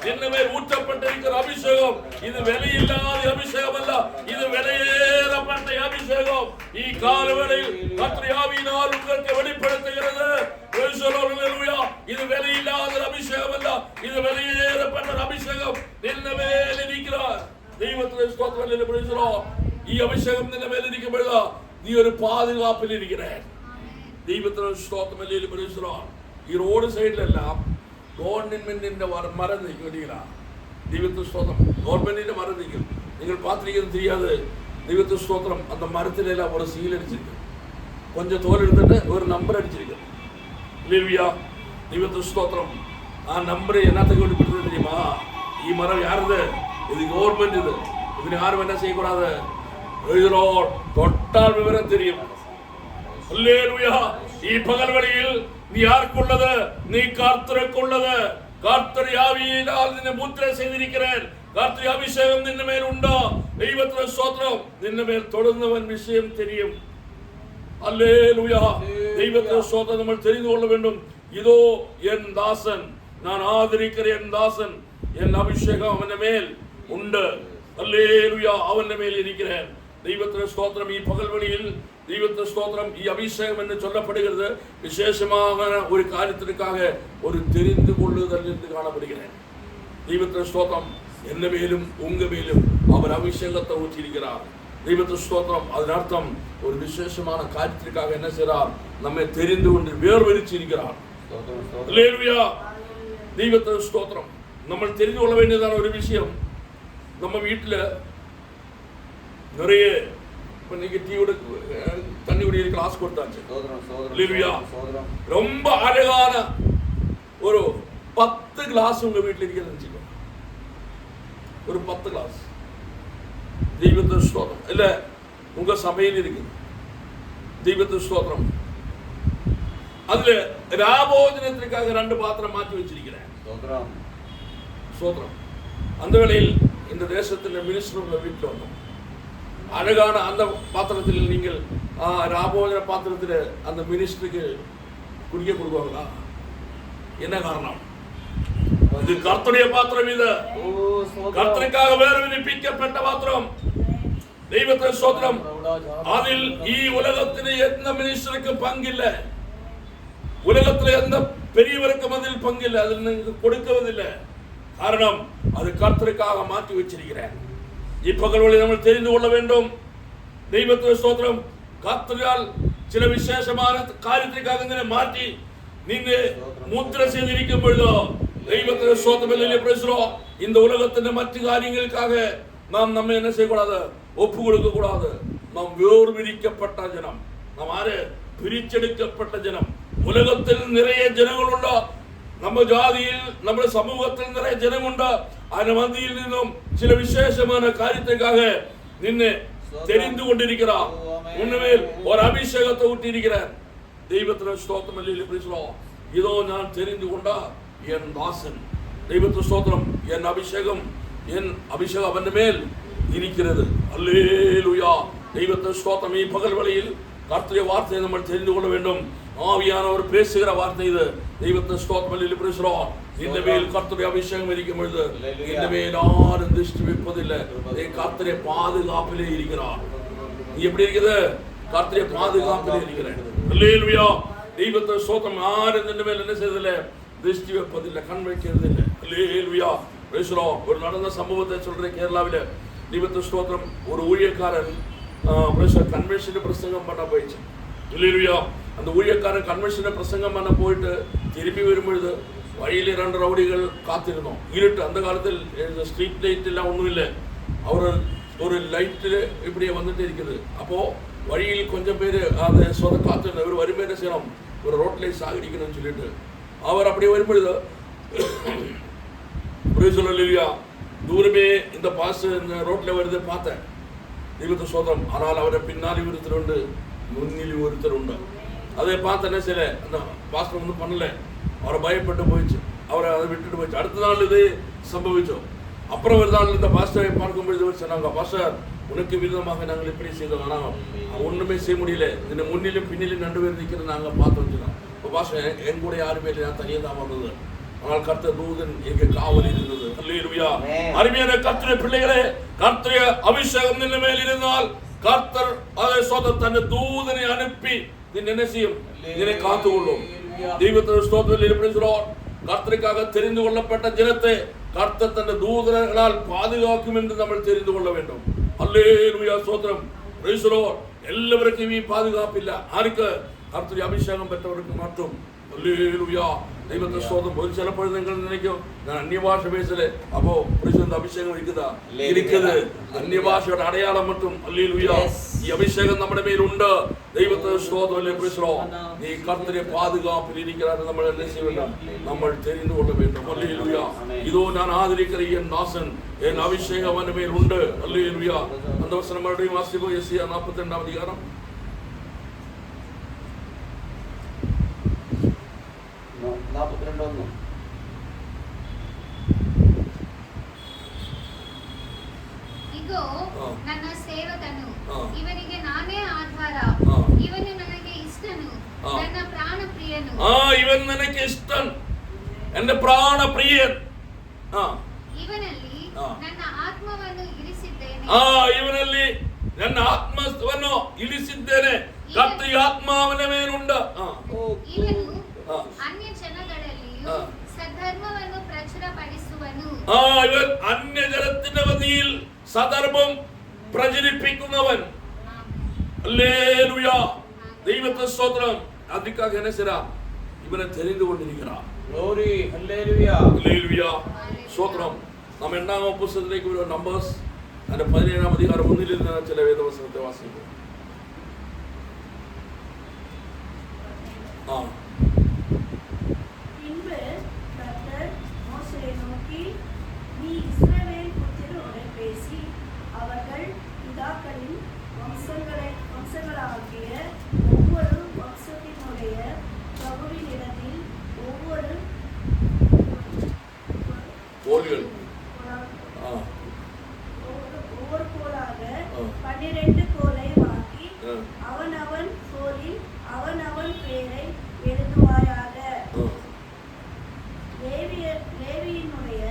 നിന്നമേൽ ഊറ്റപ്പെട്ടിരിക്കുന്ന അഭിഷേകം ഇത് വിലയില്ലാത്ത അഭിഷേകമല്ല, ഇത് വിലയേറപ്പെട്ട അഭിഷേകം ഈ കാലവേളയിൽ കർത്തൃയാവിനാൽ നിങ്ങൾക്ക് വെളിപ്പെടുത്തുகிறது. ഇത് വിലയില്ലാത്ത അഭിഷേകമല്ല, ഇത് വിലയേറപ്പെട്ട അഭിഷേകം നിന്റെ മേലിരിக்கிறார். ദൈവത്തിന്റെ സ്തോത്രം. ഈ അഭിഷേകം നിന്റെ മേലിരിക്കുമ്പോഴാ നീ ഒരു പാതുകാപ്പിൽ ഇരിക്കണേ. ദൈവത്തിന്റെ സ്തോത്രം. ഈ റോഡ് സൈഡിലെല്ലാം ഗവൺമെന്റിന്റെ മരം നിൽക്കില്ല. ദൈവത്തിന്റെ സ്തോത്രം. ഗവൺമെന്റിന്റെ മരം നിൽക്കും. നിങ്ങൾ பார்த்திருக்கிறது தெரியாது. ദൈവത്തിന്റെ സ്തോത്രം. அந்த மரத்திலெல்லாம் ஒரு சீல் அடிச்சிருக்கு, கொஞ்சம் தோல் எடுத்துட்டு ஒரு நம்பர் அடிச்சிருக்கு. இல்லையா? தெய்வத்தின் ஸ்தோத்திரம். ஆ நம்பர் என்னத்துக்கு வெளிப்படுத்துறது தெரியுமா? ഈ மரம் யாருது? இது கவர்மெண்ட். ഇതിന് ആരും என்ன செய்யக்கூடாது, தொட்டால் விவரம் தெரியும். அல்லேலூயா. ഈ പകൽവെളിയിൽ നീ ആർക്കുള്ളത്? നീ കർത്തൃക്കുള്ളത്. കർത്തൃ ആവിയാൽ നിന്നെ മുദ്ര ചെയ്തിരിக்கிறேன். കർത്തൃ അഭിഷേകം നിന്റെ മേൽ ഉണ്ടോ? ദൈവത്തിന്റെ സ്തോത്രം. നിന്റെ മേൽ തൊടുന്നവൻ വിഷയം தெரியும். அல்லேலூயா. தெய்வத்தின் ஸ்தோத்திரம். നമ്മൾ தெரிந்து கொள்ள வேண்டும். இதோ என் தாசன், நான் ஆதரிக்கிற என் தாசன், என் அபிஷேகம் அவன் மேல் உண்டு. அல்லேலூயா. அவன் மேல் இருக்கிறேன். தெய்வத்தின் ஸ்தோத்திரம். ഈ പകൽവെളിയിൽ தெய்வத்தின் ஸ்தோத்திரம். ഈ அபிஷேகம் என்று சொல்லப்படுகிறது விசேஷமாக ஒரு காரியத்திற்காக ஒரு தெரிந்து கொள்ளுதல் என்று காணப்படுகிறேன். தெய்வத்தின் ஸ்தோத்திரம். என்ன மேலும் உங்க மேலும் அவர் அபிஷேகத்தை ஊற்றியிருக்கிறார். தெய்வத்தின் ஸ்தோத்திரம். அதன் அர்த்தம் ஒரு விசேஷமான காரியத்திற்காக என்ன செய்கிறார், நம்மை தெரிந்து கொண்டு வேர்வரிச்சிருக்கிறார். அல்லேலூயா. தெய்வத்தின் ஸ்தோத்திரம். நம்ம தெரிந்து கொள்ள வேண்டியதான ஒரு விஷயம், நம்ம வீட்டில் நிறைய இன்னைக்கு டீயோட தண்ணி குடிக்கிற கிளாஸ் கொடுத்தாச்சு. ரொம்ப அழகான ஒரு 10 கிளாஸ் உங்க வீட்டில் இருக்கிறது, ஒரு 10 கிளாஸ். தெய்வத்தின் ஸ்தோத்திரம். இல்ல உங்க சபையில் இருக்குது. தெய்வத்தின் ஸ்தோத்திரம். அதுல ராபோஜனத்திற்காக 2 பாத்திரம் மாற்றி வச்சிருக்கிறேன். சோத்திரம். அந்த வேளையில் இந்த தேசத்தில் மினிஸ்டர் வீட்டில் வந்தோம். அழகான அந்த பாத்திரத்தில் நீங்கள் ராபோஜன பாத்திரத்தில் அந்த மினிஸ்டருக்கு குடிக்க கொடுக்குவாங்களா? என்ன காரணம்? இது கர்த்தருடைய பாத்திரம். இது கர்த்தருக்காக வேறு விதிப்பிக்கப்பட்ட பாத்திரம். தெய்வத்தை ஸ்தோத்திரம். அதில் உலகத்தில் எந்த மினிஸ்டருக்கு பங்கில்லை, உலகத்தில் எந்த பெரியவருக்கும் அதில் பங்கில்லை, அதில் நீங்கள் கொடுக்கவதில்லை. காரணம், அது கர்த்தருக்காக மாற்றி வச்சிருக்கிறேன். இப்பகல் வழி நம்ம தெரிந்து கொள்ள வேண்டும். தெய்வத்தை ஸ்தோத்திரம். கர்த்தரால் சில விசேஷமான காரியத்திற்காக மாற்றி நீங்க முத்திரை செய்திருக்கும் பொழுதோ தெய்வத்தை ஸ்தோத்திரம். இந்த உலகத்தின் மற்ற காரியங்களுக்காக நாம் நம்ம என்ன செய்யக்கூடாது? ஒப்பு கொடுக்க கூடாது. நாம் வேறு விரிக்கப்பட்ட ஜனம், நாம் பிரிச்செடுக்கப்பட்ட ஜனம். உலகத்தில் நிறைய ஜனங்கள் உண்டோ, நம்ம ஜாதியில் நம்ம சமூகத்தில் நிறைய ஜனம் உண்டோ, அந்த மத்தியில் நின்றும் சில விசேஷமான காரியத்துக்காக நின்று தெரிந்து கொண்டிருக்கிறார். உண்மையில் ஒரு அபிஷேகத்தை ஊட்டி இருக்கிறார். தெய்வத்தின் ஸ்தோத்திரம். இதோ நான் தெரிந்து கொண்டா என் தாசன். தெய்வத்தின் ஸ்தோத்திரம். என் அபிஷேகம் அவன் மேல் இருக்கிறது. அல்லேலூயா. தெய்வத்தின் ஸ்தோத்திரம். பகல் வேளையில் கர்த்தருடைய வார்த்தையை நம்ம தெரிந்து கொள்ள வேண்டும். ஆவியானவர் பேசுகிற வார்த்தை இது. தெய்வத்தின் ஸ்தோத்திரம். இந்த மேல் கர்த்தருடைய அபிஷேகம் இருக்கும் பொழுது இந்த மேல் யாரும் திருஷ்டி வைப்பதில்லை. கர்த்தருடைய பாதுகாப்பிலே இருக்கிறார். எப்படி இருக்குது? கர்த்தருடைய பாதுகாப்பிலே இருக்கிறேன். அல்லேலூயா. தெய்வத்தின் ஸ்தோத்திரம். யாரும் இந்த மேல் என்ன செய்வதில்லை? திருஷ்டி வைப்பதில்லை, கண் வைக்கிறது இல்லை. அல்லேலூயா. ஒரு நடந்த சம்பவத்தை சொல்றேன். கேரளாவில் தெய்வத்தின் ஸ்தோத்திரம். ஒரு ஊழியக்காரன் கன்வென்ஷன் பிரசங்கம் பண்ண போயிடுச்சு. அல்லேலூயா. அந்த ஊழியக்காரன் கன்வென்ஷன் பிரசங்கம் பண்ண போயிட்டு திரும்பி வரும்பொழுது வழியில் 2 ரவுடிகள் காத்திருந்தோம். இருட்டு. அந்த காலத்தில் ஸ்ட்ரீட் லைட் எல்லாம் ஒன்றும் இல்லை. அவர் ஒரு லைட்டு இப்படியே வந்துட்டு இருக்குது. அப்போ வழியில் கொஞ்சம் பேர் அதை காத்திருந்தோம். இவர் வரும்போது என்ன செய்யணும்? ஒரு ரோட்ல சாகடிக்கணும்னு சொல்லிட்டு அவர் அப்படி வரும்பொழுது தூரமே இந்த பாஸ் இந்த ரோட்ல வருது பார்த்தேன். தெய்வத்தை சோதரம். ஆனால் அவரை பின்னாடி ஒருத்தர் உண்டு, முன்னில் ஒருத்தர் உண்டு. அதை பார்த்து என்ன செய்யல, அந்த பாஸ்டர் ஒன்றும் பண்ணல. அவரை பயப்பட்டு போயிடுச்சு. அவரை அதை விட்டுட்டு போயிடுச்சு. அடுத்த நாள் இது சம்பவிச்சோம். அப்புறம் ஒரு நாள் இந்த பாஸ்டரை பார்க்கும்பொழுது சொன்னாங்க, பாஸ்டர் உனக்கு விரோதமாக நாங்கள் இப்படி செய்தோம், ஆனால் ஒன்றுமே செய்ய முடியல. இந்த முன்னிலும் பின்னிலும் 2 பேர் நிற்கிறது நாங்கள் பார்த்து வச்சுருந்தோம். இப்போ பாஸ்டர் என் கூட யாருமே இல்லை, நான் தனியாக தான் வந்தது. ஆனால் கர்த்தர் தூதன் எங்க காவல் இருந்தது. அல்லேலூயா. அருமையான கர்த்தருடைய பிள்ளைகளே, கர்த்தருடைய அபிஷேகம் நின்ன மேல் இருந்தால் கர்த்தர் அதை சொந்த தன்னை தூதனை அனுப்பி என்ன செய்யும்? இதனை காத்து கொள்ளும். தெய்வத்தின் ஸ்தோத்திரத்தில் இருப்போம். கர்த்தருக்காக தெரிந்து கொள்ளப்பட்ட ஜனத்தை கர்த்தர் தன்னை தூதர்களால் பாதுகாக்கும் என்று நம்ம தெரிந்து கொள்ள வேண்டும். அல்லேலூயா. ஸ்தோத்திரம். Price the Lord. எல்லாருக்கும் பாதுகாப்பு இல்லை. யாருக்கு? கர்த்தருடைய அபிஷேகம் பெற்றவருக்கு மட்டும். அல்லேலூயா. தெய்வத்தை ஸ்தோத்திரம். ஒரு சில பொழுதுங்கள் நினைக்கும் நான் அந்நிய பாஷை பேசல. அப்போ புரிசுத்த அபிஷேகம் இருக்குதா? இருக்குது. அந்நிய பாஷையோட அடையாளம் மட்டும். அல்லேலூயா. ഈ അഭിഷേകം നമ്മുടെ മേലുണ്ട്. ദൈവത്തെ സ്തോത്രം പേசுறோம். നീ കർത്തരെ പാതുകാപ്പിൽ ഇരിக்கிறார் നമ്മൾ என்ன செய்யணும்? നമ്മൾ தெரிந்து கொள்ள வேண்டும். அல்லேலூயா. இதோ நான் ஆதரிக்கிற என் தாசன், என் அபிஷேகம் அவன் மேல் உண்டு. அல்லேலூயா. அந்த வசனம் மறுபடியும் வாசிப்போம். எஸ்ஐயா 42 அதிகாரம் 42. ಇಗೋ ನನ್ನ ಸೇವಕನು, ಇವನಿಗೆ ನಾನೇ ಆಧಾರ, ಇವನು ನನಗೆ ಇಷ್ಟನು, ನನ್ನ ಪ್ರಾಣ ಪ್ರಿಯನು. ಇವನ್ ನನಗೆ ಇಷ್ಟನ್, ನನ್ನ ಪ್ರಾಣ ಪ್ರಿಯನ್. ಇವನಲ್ಲಿ ನನ್ನ ಆತ್ಮವನ್ನು ಇರಿಸಿದ್ದೇನೆ. ಇವನಲ್ಲಿ ನನ್ನ ಆತ್ಮವನ್ನು ಇಳಿಸಿದ್ದೇನೆ. ಕರ್ತನ ಆತ್ಮ ಅವನ ಮೇಲುಂಟು. ಇವನು ಅನ್ಯ ಜನಗಳಲ್ಲಿಯೂ സധർമ്മವನ್ನು പ്രചരപಡಿಸುവನು. ഇവൻ അന്യജനത്തിന്റെ മധ്യയിൽ സധർമ്മം പ്രചരിപ്പിക്കുന്നവൻ. அல்லேலூயா. ദൈവത്തെ സ്തോത്രം. அதுக்காக என்ன செய்றா? இவனை தெரிந்து கொண்டிருக்கிறார். glory. ஹல்லேலூயா. ஹல்லேலூயா. ஸ்தோத்திரம். நாம் 2ஆம் புத்தகத்திലേക്ക് ஒரு நம்பர்ஸ் அந்த 17ஆம் அதிகாரம் 1 லிருந்து சில வேத வசனத்தை வாசிப்போம். பின்பு கர்த்தர் மோசேயை நோக்கி, நீ இஸ்ரவேல் புத்திரரோடு பேசி அவர்கள் பிதாக்களின் வம்சங்களாகிய ஒவ்வொரு வம்சத்தினுடைய பிரபுக்களும் 12 கோலை வாங்கி அவனவன் கோலில் அவனவன் பேரை எழுதுவாயாக. லேவியினுடைய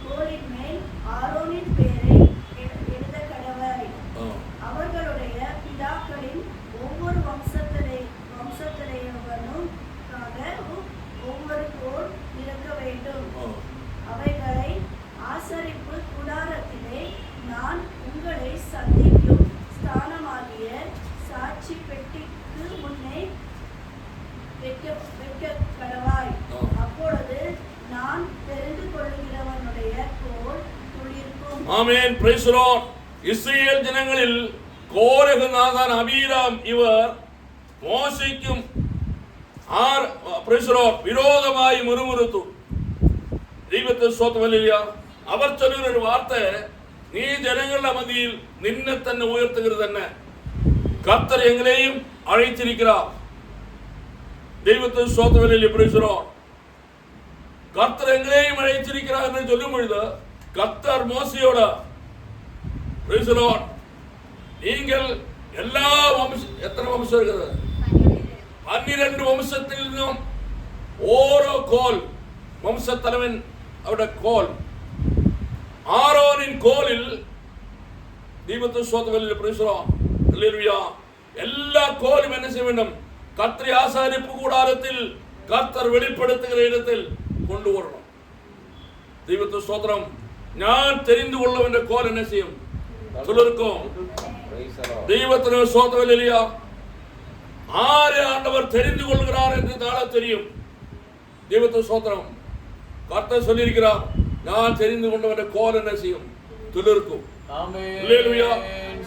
கோலின் மேல் ஆரோனின் பேரை எழுத கடவாய். அவர்களுடைய பிதாக்களின் ஒவ்வொரு வம்சத்திலேயவனும் ஒவ்வொரு கோல் இருக்க வேண்டும். அவைகளை ஆசரிப்பு கூடாரத்திலே நான் உங்களை சந்திக்கும் ஸ்தானமாகிய சாட்சி பெட்டிக்கு முன்னே வைக்க கடவாய். அப்பொழுது நான் தெரிந்து கொள்கிறவனுடைய கோல் துளிர்க்கும். ஆமென். Praise the Lord. இஸ்ரவேல் ஜனங்களில் கோரகநாதன் அபீராம் இவர் மோசேக்கும் பிரைஸ் தி லார்ட் விரோதமாய் முறுமுறுத்து ദൈവത്തെ സ്തോത്രം. ഹല്ലേലൂയ. അവർ ചൊല്ലുന്ന ഒരു വാർത്ത, നീ ജനങ്ങളുടെ മധ്യയിൽ നിന്നെ തന്നെ ഉയർത്തുகிறது തന്നെ, கர்த்தர் எங்களையும் அழைத்திருக்கிறார். ദൈവത്തെ സ്തോത്രം. ഹല്ലേലൂയ. Praise the Lord. கர்த்தர் எங்களையும் அழைத்திருக்கிறார் என்று சொல்லும் பொழுது கர்த்தர் மோசேயோட பிரൈസ് ദി ലോർഡ് நீங்கள் எல்லா எத்தனை வம்சம் இருக்குது? 12 வம்சத்தில் இருந்தும் ஓரோ கோல் வம்சத்தலைவன் அவருடைய கோல் ஆரோனின் கோலில் தீபத்து சோதவெளியில் பிரൈസ് ദി ലോർഡ്. ஹல்லேலூயா. எல்லா கோலும் என்ன செய்ய வேண்டும்? கர்த்தரை ஆசாரிப்பு கூடாரத்தில் கர்த்தர் வெளிப்படுத்துகிற இடத்தில் கொண்டு வரணும். ദൈവത്തെ സ്തോത്രം. ഞാൻ தெரிந்து கொள்ளவன்ற கோல் என்ன செய்யும்? சொல்லிருக்கும். ദൈവത്തിന് സ്തോത്രം. ഹല്ലേലൂയ. ஆரே ஆண்டவர் தெரிந்து கொள்கிறார் என்று தாள தெரியும். ദൈവത്തെ സ്തോത്രം. கர்த்தர் சொல்லியிருக்கிறார், நான் தெரிந்து கொண்டவன்ற கோல் என்ன செய்யும்? துளிர்க்கும். ஆமென். ஹல்லேலூயா.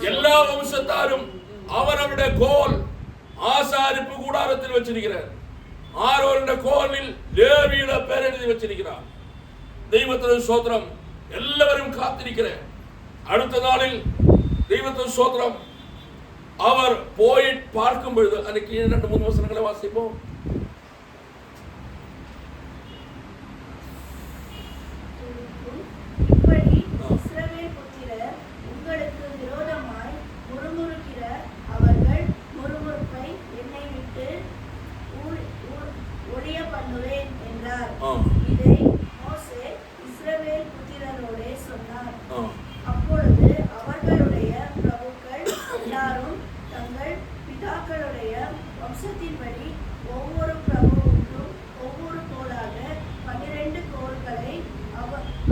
எல்லா வம்சத்தாரும் அவரவருடைய கோல் ஆசாரிப்பு கூடாரத்தில் வச்சிருக்கிறார். ஆரோனுடைய கோலில் லேவியோட பேர் எழுதி வச்சிருக்கிறார். தெய்வத்தின் ஸ்தோத்திரம். எல்லாரும் காத்திருக்கிறேன். அடுத்த நாளில் தெய்வத்தின் ஸ்தோத்திரம் அவர் போய் பார்க்கும் பொழுது அன்னைக்கு 2-3 வசனங்களை வாசிப்போம். இப்படி இஸ்ரவேல் புத்திரர் உங்களுக்கு விரோதமாய் முறுமுறுக்கிற அவர்கள் முறுமுறுப்பை என்னை விட்டு ஒழிய பண்ணுவேன் என்றார். இதை மோசே இஸ்ரவேல் புத்திரரோடே சொன்னார். அப்பொழுது அவர்களுடைய பிரபுக்கள் எல்லாரும் தங்கள் பிதாக்களுடைய வம்சத்தின்படி ஒவ்வொரு பிரபுவுக்கும் ஒவ்வொரு கோலாக 12 கோல்களை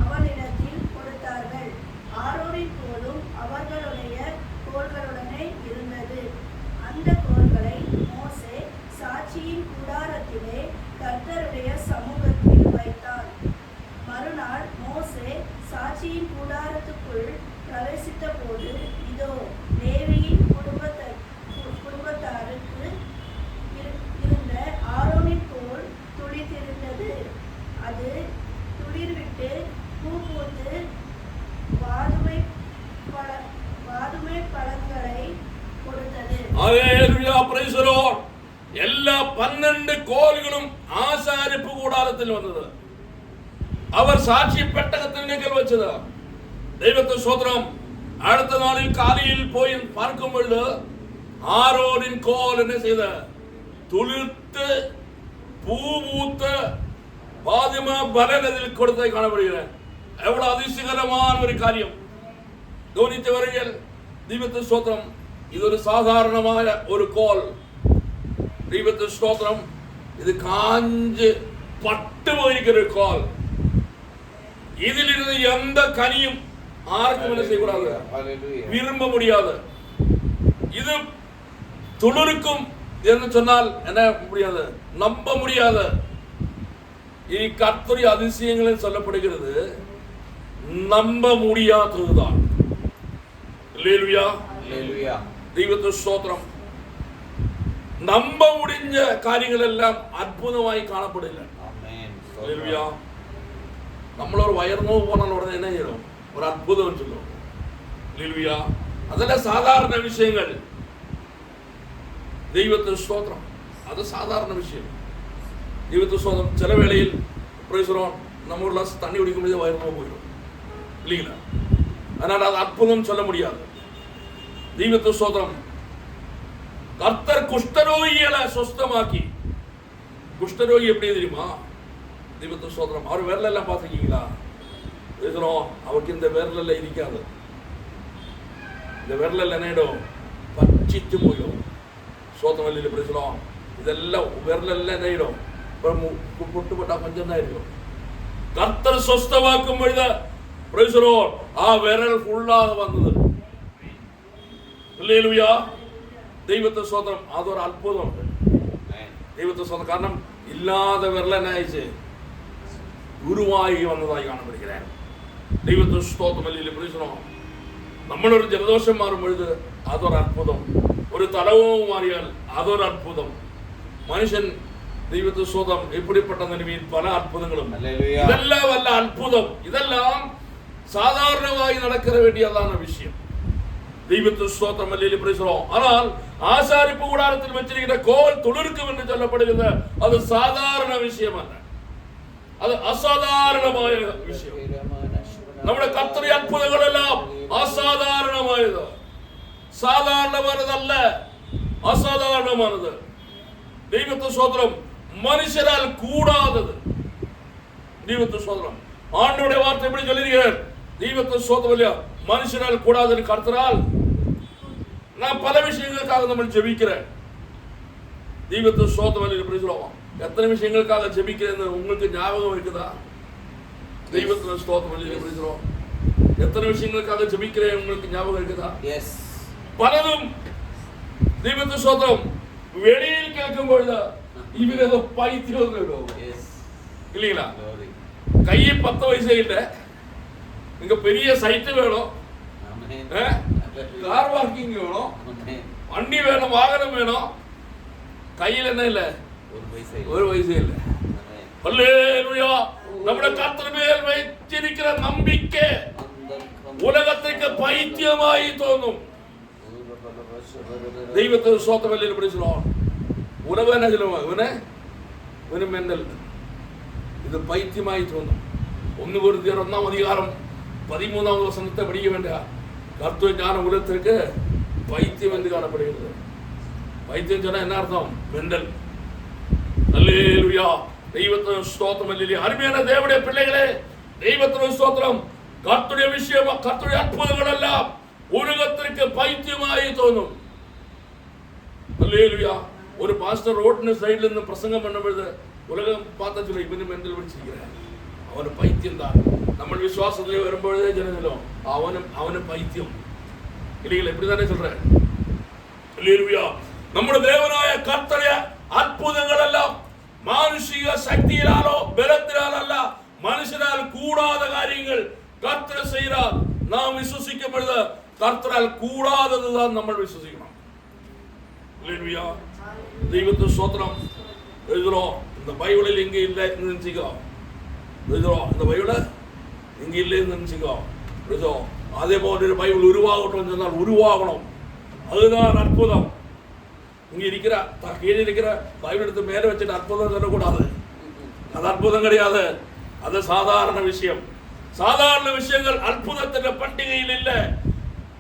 அவனிடத்தில் கொடுத்தார்கள். ஆரோனின் கோலும் அவர்களுடைய கோல்களுடனே இருந்தது. அந்த கோல்களை மோசே சாட்சியின் கூடாரத்திலே கர்த்தருடைய சமூகத்தில் வைத்தான். மறுநாள் மோசே சாட்சியின் கூடாரத்துக்குள் பிரவேசித்த போது இதோ லேவியின் குடும்பத்தாருக்கு இருந்த ஆரோனின் கோல் துளிர்த்திருந்தது. அது துளிர்விட்டு பூ பூத்து வாதுமை பழங்களை கொடுத்தது. ஹல்லேலூயா. Praise the lord. எல்லா 12 கோல்களும் ஆசாரிப்பு கூடாரத்தில் வந்தது. அவர் சாட்சி பெட்டகத்தில் நிகழ் வச்சது. தெய்வத்தின் ஸ்தோத்திரம். அடுத்த நாளில் காலையில் போய் பார்க்கும் பொழுது ஆரோனின் கோல் என்ன செய்த? துளிர்த்து பூ பூத்த பாதிமா பலனதில் கொடுத்ததை காணப்படுகிறேன். எவ்வளவு அதிசயகரமான ஒரு காரியம். கவனித்தவர்கள் தெய்வத்தின் ஸ்தோத்திரம். இது ஒரு சாதாரணமான ஒரு கோல். தெய்வத்தின் ஸ்தோத்திரம். இது காஞ்சு பட்டு போயிருக்கிற கோல். இதில் இருந்து எந்த கனியும் யாருக்கும் என்ன செய்யக்கூடாது? விரும்ப முடியாது. இது துளிர்க்கும் என்று சொன்னால் என்ன முடியாது? நம்ப முடியாது. கர்த்தருடைய அதிசயங்களில் சொல்லப்படுகிறது, நம்ப முடியாததுதான். ஹல்லேலூயா. ஹல்லேலூயா. தெய்வத்தின் ஸ்தோத்திரம். நம்ப முடிஞ்ச காரியங்கள் எல்லாம் அற்புதமாய் காணப்படல. ஆமென். ஹல்லேலூயா. நம்மள ஒரு வயர் நோவு போனால் உடனே என்ன செய்யணும்? ஒரு அற்புதம் சொல்லுவோம். ஹல்லேலூயா. அதெல்லாம் சாதாரண விஷயங்கள். தெய்வத்தின் ஸ்தோத்திரம். அது சாதாரண விஷயம். தெய்வத்தின் ஸ்தோத்திரம். சில வேளையில் பிரேசுறோம், நம்ம ஒரு கிளாஸ் தண்ணி குடிக்கும் போது வயிறு நோவு போயிடும் இல்லைங்களா? அதனால் அது அற்புதம் சொல்ல முடியாது. ദൈവത്തെ സ്തോത്രം. കർത്തർ കുഷ്ഠരോഗികളെ സ്വസ്ഥമാക്കി. குஷ்டரோகி எப்படி தெரியுமா? தெய்வத்தை ஸ்தோத்திரம். அவர் விரலெல்லாம் பார்த்துருக்கீங்களா? இருக்கிறோம், அவருக்கு இந்த விரலில் இருக்காது. இந்த விரலில் என்னிடும் பச்சித்து போயிடும். சோத்தம் வழியில் பேசுகிறோம், இதெல்லாம் விரலில் என்னிடும் பொட்டு போட்டா கொஞ்சம் தான் இருக்கும். கர்த்தர் சொஸ்தமாக்கும் பொழுது பேசுகிறோம், விரல் ஃபுல்லாக வந்தது. அல்லேலூயா. தெய்வத்தை ஸ்தோத்திரம். அது ஒரு அற்புதம். தெய்வத்தை சொந்த காரணம் இல்லாத விரல என்ன ஆயிடுச்சு, உருவாகி வந்ததாய் காணப்படுகிறேன். தெய்வத்தை ஸ்தோத்திரம். வழியில் பேசுகிறோம், நம்மளோட ஜலதோஷம் மாறும் பொழுது அது ஒரு அற்புதம். ஒரு தலவும் மாறியால் அது ஒரு அற்புதம். மனுஷன் தெய்வத்தை சோதம் எப்படிப்பட்ட நிலைமையில் பல அற்புதங்களும். இதெல்லாம் வல்ல அற்புதம். இதெல்லாம் சாதாரணமாய் நடக்கிற வேண்டியதான விஷயம். தெய்வத்து ஸ்தோத்திரம். அல்லேலூயா பேசுகிறோம். ஆனால் ஆசாரிப்பு கூடாரத்தில் வச்சிருக்கிற கோல் துளிர்க்கும் என்று சொல்லப்படுகிறது. அது சாதாரண விஷயம் அல்ல, அது அசாதாரணமான விஷயம். நம்முடைய கர்த்தருடைய அற்புதங்கள் எல்லாம் அசாதாரணமானது, சாதாரணமானது அல்ல, அசாதாரணமானது. தெய்வத்து ஸ்தோத்திரம். மனுஷரால் கூடாதது. தெய்வத்து ஸ்தோத்திரம். ஆண்டவருடைய வார்த்தை எப்படி சொல்லியிருக்கிறார்? தெய்வத்து ஸ்தோத்திரம் இல்லையா, மனுஷரால் கூடாது. கர்த்தரால் நான் பல விஷயங்களுக்காக நம்ம ஜெபிக்கிறேன். தெய்வத்து ஸ்தோத்திரம் பேசுறோம். எத்தனை விஷயங்களுக்காக ஜெபிக்கிறேன் உங்களுக்கு ஞாபகம் இருக்குதா? தெய்வத்து ஸ்தோத்திரம் பேசுறோம். எத்தனை விஷயங்களுக்காக ஜெபிக்கிறேன் உங்களுக்கு ஞாபகம் இருக்குதா? பலதும் தெய்வத்து ஸ்தோத்திரம் வெளியில் கேட்கும் பொழுது இவங்க ஏதோ பைத்தியம் இல்லைங்களா? கையை 10 வயசே இல்லை, இங்க பெரிய சைட்டு வேணும், கார் பார்க்கிங் வேணும், வண்டி வேணும், வாகனம் வேணும், கையில் என்ன இல்லை, ஒரு வயசே இல்லை. அல்லேலூயா. நம்முடைய கர்த்தர் மேல் வைத்திருக்கிற நம்பிக்கை உலகத்திற்கு பைத்தியமாய் தோணும். தெய்வத்தை சோத்தவல்லில் படிச்சுறோம். உலகம் என்ன சொல்லுவாங்க, இவனு மெண்டல், இது பைத்தியமாய் தோணும். 1 Corinthians 1:13 வசனத்தை படிக்க வேண்டாம். கர்த்தர் ஞான உலகத்திற்கு பைத்தியம் என்று காணப்படுகிறது. பைத்தியம் சொன்னா என்ன அர்த்தம்? மெண்டல். அல்லேலூயா. தெய்வத்தின் ஸ்தோத்திரம். அல்லேலூயா. அருமையான தேவனுடைய பிள்ளைகளே, தெய்வத்தின் ஸ்தோத்திரம். கர்த்தருடைய விஷயம், கர்த்தருடைய அற்புதங்கள் எல்லாம் உலகத்திற்கு பைத்தியமாய் தோணும். அல்லேலூயா. ஒரு பாஸ்டர் ரோட்னு சைடுல இருந்து பிரசங்கம் பண்ணும்போது உலகம் பார்த்தா சொல்லி இவனு மெண்டல் படிச்சிருக்கிறார், அவனு பைத்தியம் தான். நம்ம விசுவாசத்திலே வரும்பொழுதே ஜனங்களும் அவனு பைத்தியம் இல்லைங்களா? இப்படிதானே சொல்றேன். அல்லேலூயா. நம்முடைய தேவனாய கர்த்தருடைய அற்புதங்கள் எல்லாம் மானுஷிக சக்தியினாலோ பலத்தினாலோ அல்ல, மனுஷனால் கூடாத காரியங்கள் கர்த்தர் செய்கிறார். நாம் விசுவாசிக்கப்படுத கர்த்தரால் கூடாததுதான் நம்ம விசுவாசிக்கணும். அல்லேலூயா. தெய்வத்தின் ஸ்தோத்திரம். எழுதுறோம், இந்த பைபிளில் எங்க இல்லை நினைச்சுக்கோ. எழுதுறோம், இந்த பைபிள இங்க இல்லைன்னு நினைச்சுக்கோ. எழுதுறோம், அதே போல பைபிள் உருவாகட்டும் சொன்னால் உருவாகணும். அதுதான் அற்புதம். இங்க இருக்கிற கீழே இருக்கிற பைபிள் எடுத்து மேலே வச்சுட்டு அற்புதம் சொல்லக்கூடாது. அது அற்புதம் கிடையாது, அது சாதாரண விஷயம். சாதாரண விஷயங்கள் அற்புதத்தின் பண்டிகையில் இல்லை.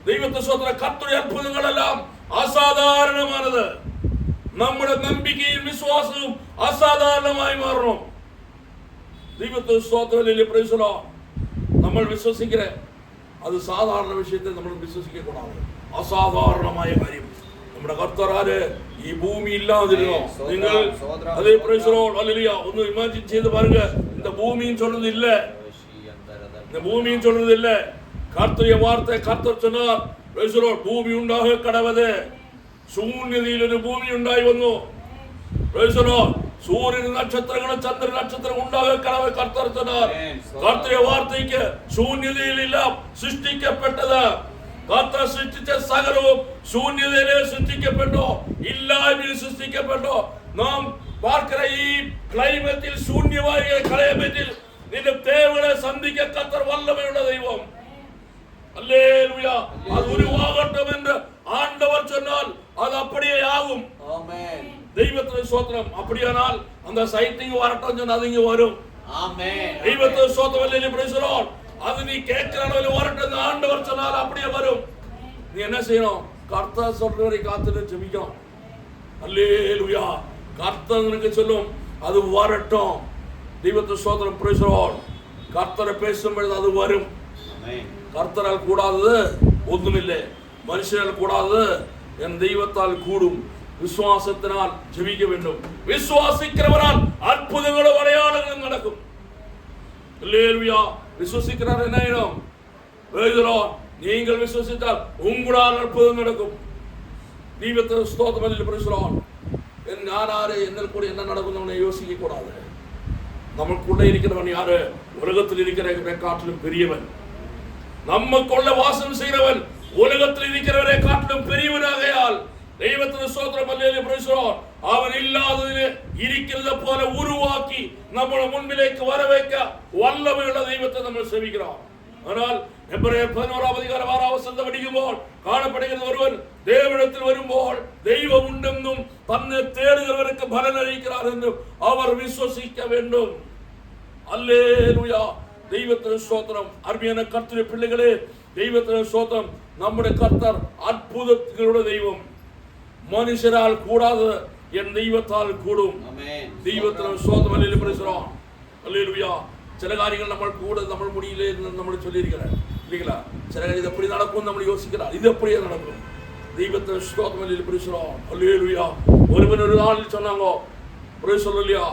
தெய்வத்தை சோதர கர்த்தருடைய அற்புதங்கள் எல்லாம் அசாதாரணமானது. நம்முடைய நம்பிக்கையும் விசுவாசமும் அசாதாரணமாய் மாறணும். தெய்வத்தை சோதரில் பேசலாம். நம்ம விசுவசிக்கிற அது சாதாரண விஷயத்தை நம்ம விசுவசிக்க கூடாது, அசாதாரணമായ காரியம். നമ്മുടെ കർത്താവ് ഈ ഭൂമി ഇല്ലാതിരുന്നോ? നിങ്ങൾ അതേ പ്രൈസലോഡ് ഹല്ലേലൂയ. ഒന്ന് ഇമാജിൻ ചെയ്ത് பாருங்க. இந்த பூமின்னு சொல்றது இல்ல, இந்த பூமின்னு சொல்றது இல்ல. கர்த்தருடைய வார்த்தை கர்த்தர் சொன்னார், പ്രൈസലോഡ് ഭൂമി ഉണ്ടാക കടവത്. ശൂന്യതയിൽ ഒരു ഭൂമി ഉണ്ടായി വന്നു. പ്രൈസലോഡ് സൂര്യൻ നക്ഷത്രങ്ങളും ചന്ദ്ര നക്ഷത്രം ഉണ്ടാക കടവ കർത്തർ சொன்னார். கர்த்தருடைய வார்த்தைக்கு ശൂന്യതയിൽ എല്ലാം സൃഷ്ടിക്കപ്പെട്ടത്. கர்த்தர் சிருஷ்டிச்ச சகலவும் சூன்யதையிலே சிருஷ்டிக்கப்பட்டோம், இல்லாமல் சிருஷ்டிக்கப்பட்டோம். நாம் பார்க்கிற கிளைமேட்டில் சூன்யமாகிய கிளைமேட்டில் இந்த தேவனை சந்திக்க கர்த்தர் வல்லமையுள்ள தெய்வம். அல்லேலூயா. அது உருவாகட்டும் என்று ஆண்டவர் சொன்னால் அது அப்படியே ஆகும். ஆமென். தெய்வத்தின் ஸ்தோத்திரம். அப்படியானால் அந்த சைட்டிங் வரட்டும் சொன்னா அது இங்க வரும். ஆமென். தெய்வத்தின் ஸ்தோத்திரம். அல்லேலூயா. Praise the lord. அது நீ கேட்கிற அளவில் வரட்டும் ஆண்டவர் சொன்னால் அப்படியே வரும். நீ என்ன செய்யணும்? கர்த்தர் சொல்றவரை காத்துட்டு ஜெபிக்கணும். அல்லேலூயா. கர்த்தர் எனக்கு சொல்லும் அது வரட்டும். தெய்வத்துக்கு ஸ்தோத்திரம். Price the Lord. கர்த்தரை பேசும்பொழுது அது வரும். கர்த்தரால் கூடாதது ஒன்றுமில்லை, மனுஷனால் கூடாதது என் தெய்வத்தால் கூடும். விசுவாசத்தினால் ஜெபிக்க வேண்டும். விசுவாசிக்கிறவரால் அற்புதங்களும் அடையாளங்களும் நடக்கும். அல்லேலூயா. விசுவாசிக்கிறார் என்ன ஆயிடும்? Price the Lord. நீங்கள் விசுவாசித்தால் உங்களால் அற்புதம் நடக்கும். தெய்வத்துக்கு ஸ்தோத்திரம். Price the Lord. யாரு என்ன கூட என்ன நடக்கும் யோசிக்க கூடாது. நமக்குள்ள இருக்கிறவன் யாரு? உலகத்தில் இருக்கிற காட்டிலும் பெரியவன். நமக்குள்ள வாசம் செய்கிறவன் உலகத்தில் இருக்கிறவரை காட்டிலும் பெரியவனாகையால் தெய்வத்தின் ஸ்தோத்திரம். அல்லேலூயா. Praise the lord. அவன் இல்லாததிலே இருக்கிறத போல உருவாக்கி நம்மள முன்னிலைக்கு வர வைக்க வல்லமையுள்ள தெய்வத்தை நம்ம சேவிக்கிறோம். ஆனால் எபிரேயர் 11:6 படிக்கும்போது காணப்படுகிறது, ஒருவன் தேவனிடத்தில் வரும்போது தெய்வம் உண்டென்றும் தன்னை தேடுகிறவருக்கு பலன் அளிக்கிறார் என்றும் அவர் விசுவசிக்க வேண்டும். அல்லேலூயா. தெய்வத்தின் ஸ்தோத்திரம். அருமையான கர்த்தருடைய பிள்ளைகளே, தெய்வத்தின் ஸ்தோத்திரம். நம்முடைய கர்த்தர் அற்புதங்களுடைய தெய்வம். மனுஷரால் கூடாத என் தெய்வத்தால் கூடும். தெய்வத்தின் ஸ்தோத்திரம். Hallelujah. Praise the lord. Hallelujah. சில காரியங்கள் நம்ம கூட நம்ம முடியல நம்ம சொல்லியிருக்கிறார் இல்லைங்களா? சில காரியம் இது எப்படி நடக்கும் நம்ம யோசிக்கிறார். இது எப்படியே நடக்கும். தெய்வத்தின் ஸ்தோத்திரம். Hallelujah. Praise the lord. Hallelujah. ஒருவன் ஒரு நாள் சொன்னாங்க, பிரைஸ் அல்லேலூயா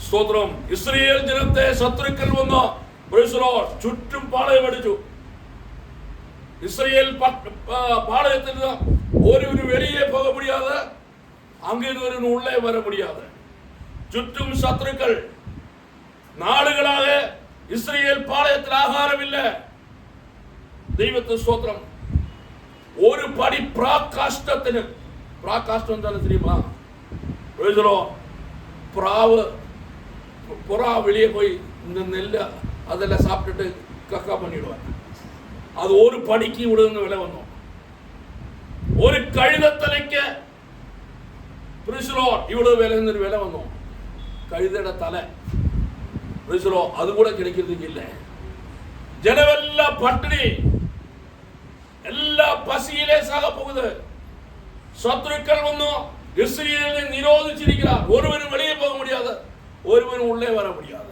ஸ்தோத்திரம், இஸ்ரவேல் ஜனத்தை சத்துருக்கள் வந்தா பிரைஸ் தி லார்ட் சுற்றும் பாளையம் அடிச்சு. இஸ்ரவேல் பாளையத்தில் ஒரு வெளியே போக முடியாத, அங்கிருந்து ஒரு உள்ளே வர முடியாத சுற்றும் சத்துருக்கள். நாடுகளாக இஸ்ரவேல் பாளையத்தில் ஆகாரம் இல்லை. தெய்வத்தின் ஸ்தோத்திரம். ஒரு படி பிராகாஷ்டத்தின் பிராகாஷ்டம் தானே தெரியுமா? Praise the Lord. புறா வெளியே போய் இந்த நெல்ல அதெல்லாம் சாப்பிட்டுட்டு கக்கா பண்ணிடுவாங்க. அது ஒரு படிக்கு விடுன்னு விலை வந்தோம். ஒரு கழுதத்தலைக்க பிரைஸ் தி லார்ட் இவ்வளவு விலை வந்தோம். கழுதட தலை பிரைஸ் தி லார்ட் அது கூட கிடைக்கிறதுக்கு இல்லை. ஜனவெல்லாம் பட்டினி, எல்லா பசியிலே சாக போகுது. சத்துருக்கள் வந்தோம் இஸ்ரவேலை நிரோதிச்சிருக்கிறார். ஒருவரும் வெளியே போக முடியாது, ஒருவரும் உள்ளே வர முடியாது.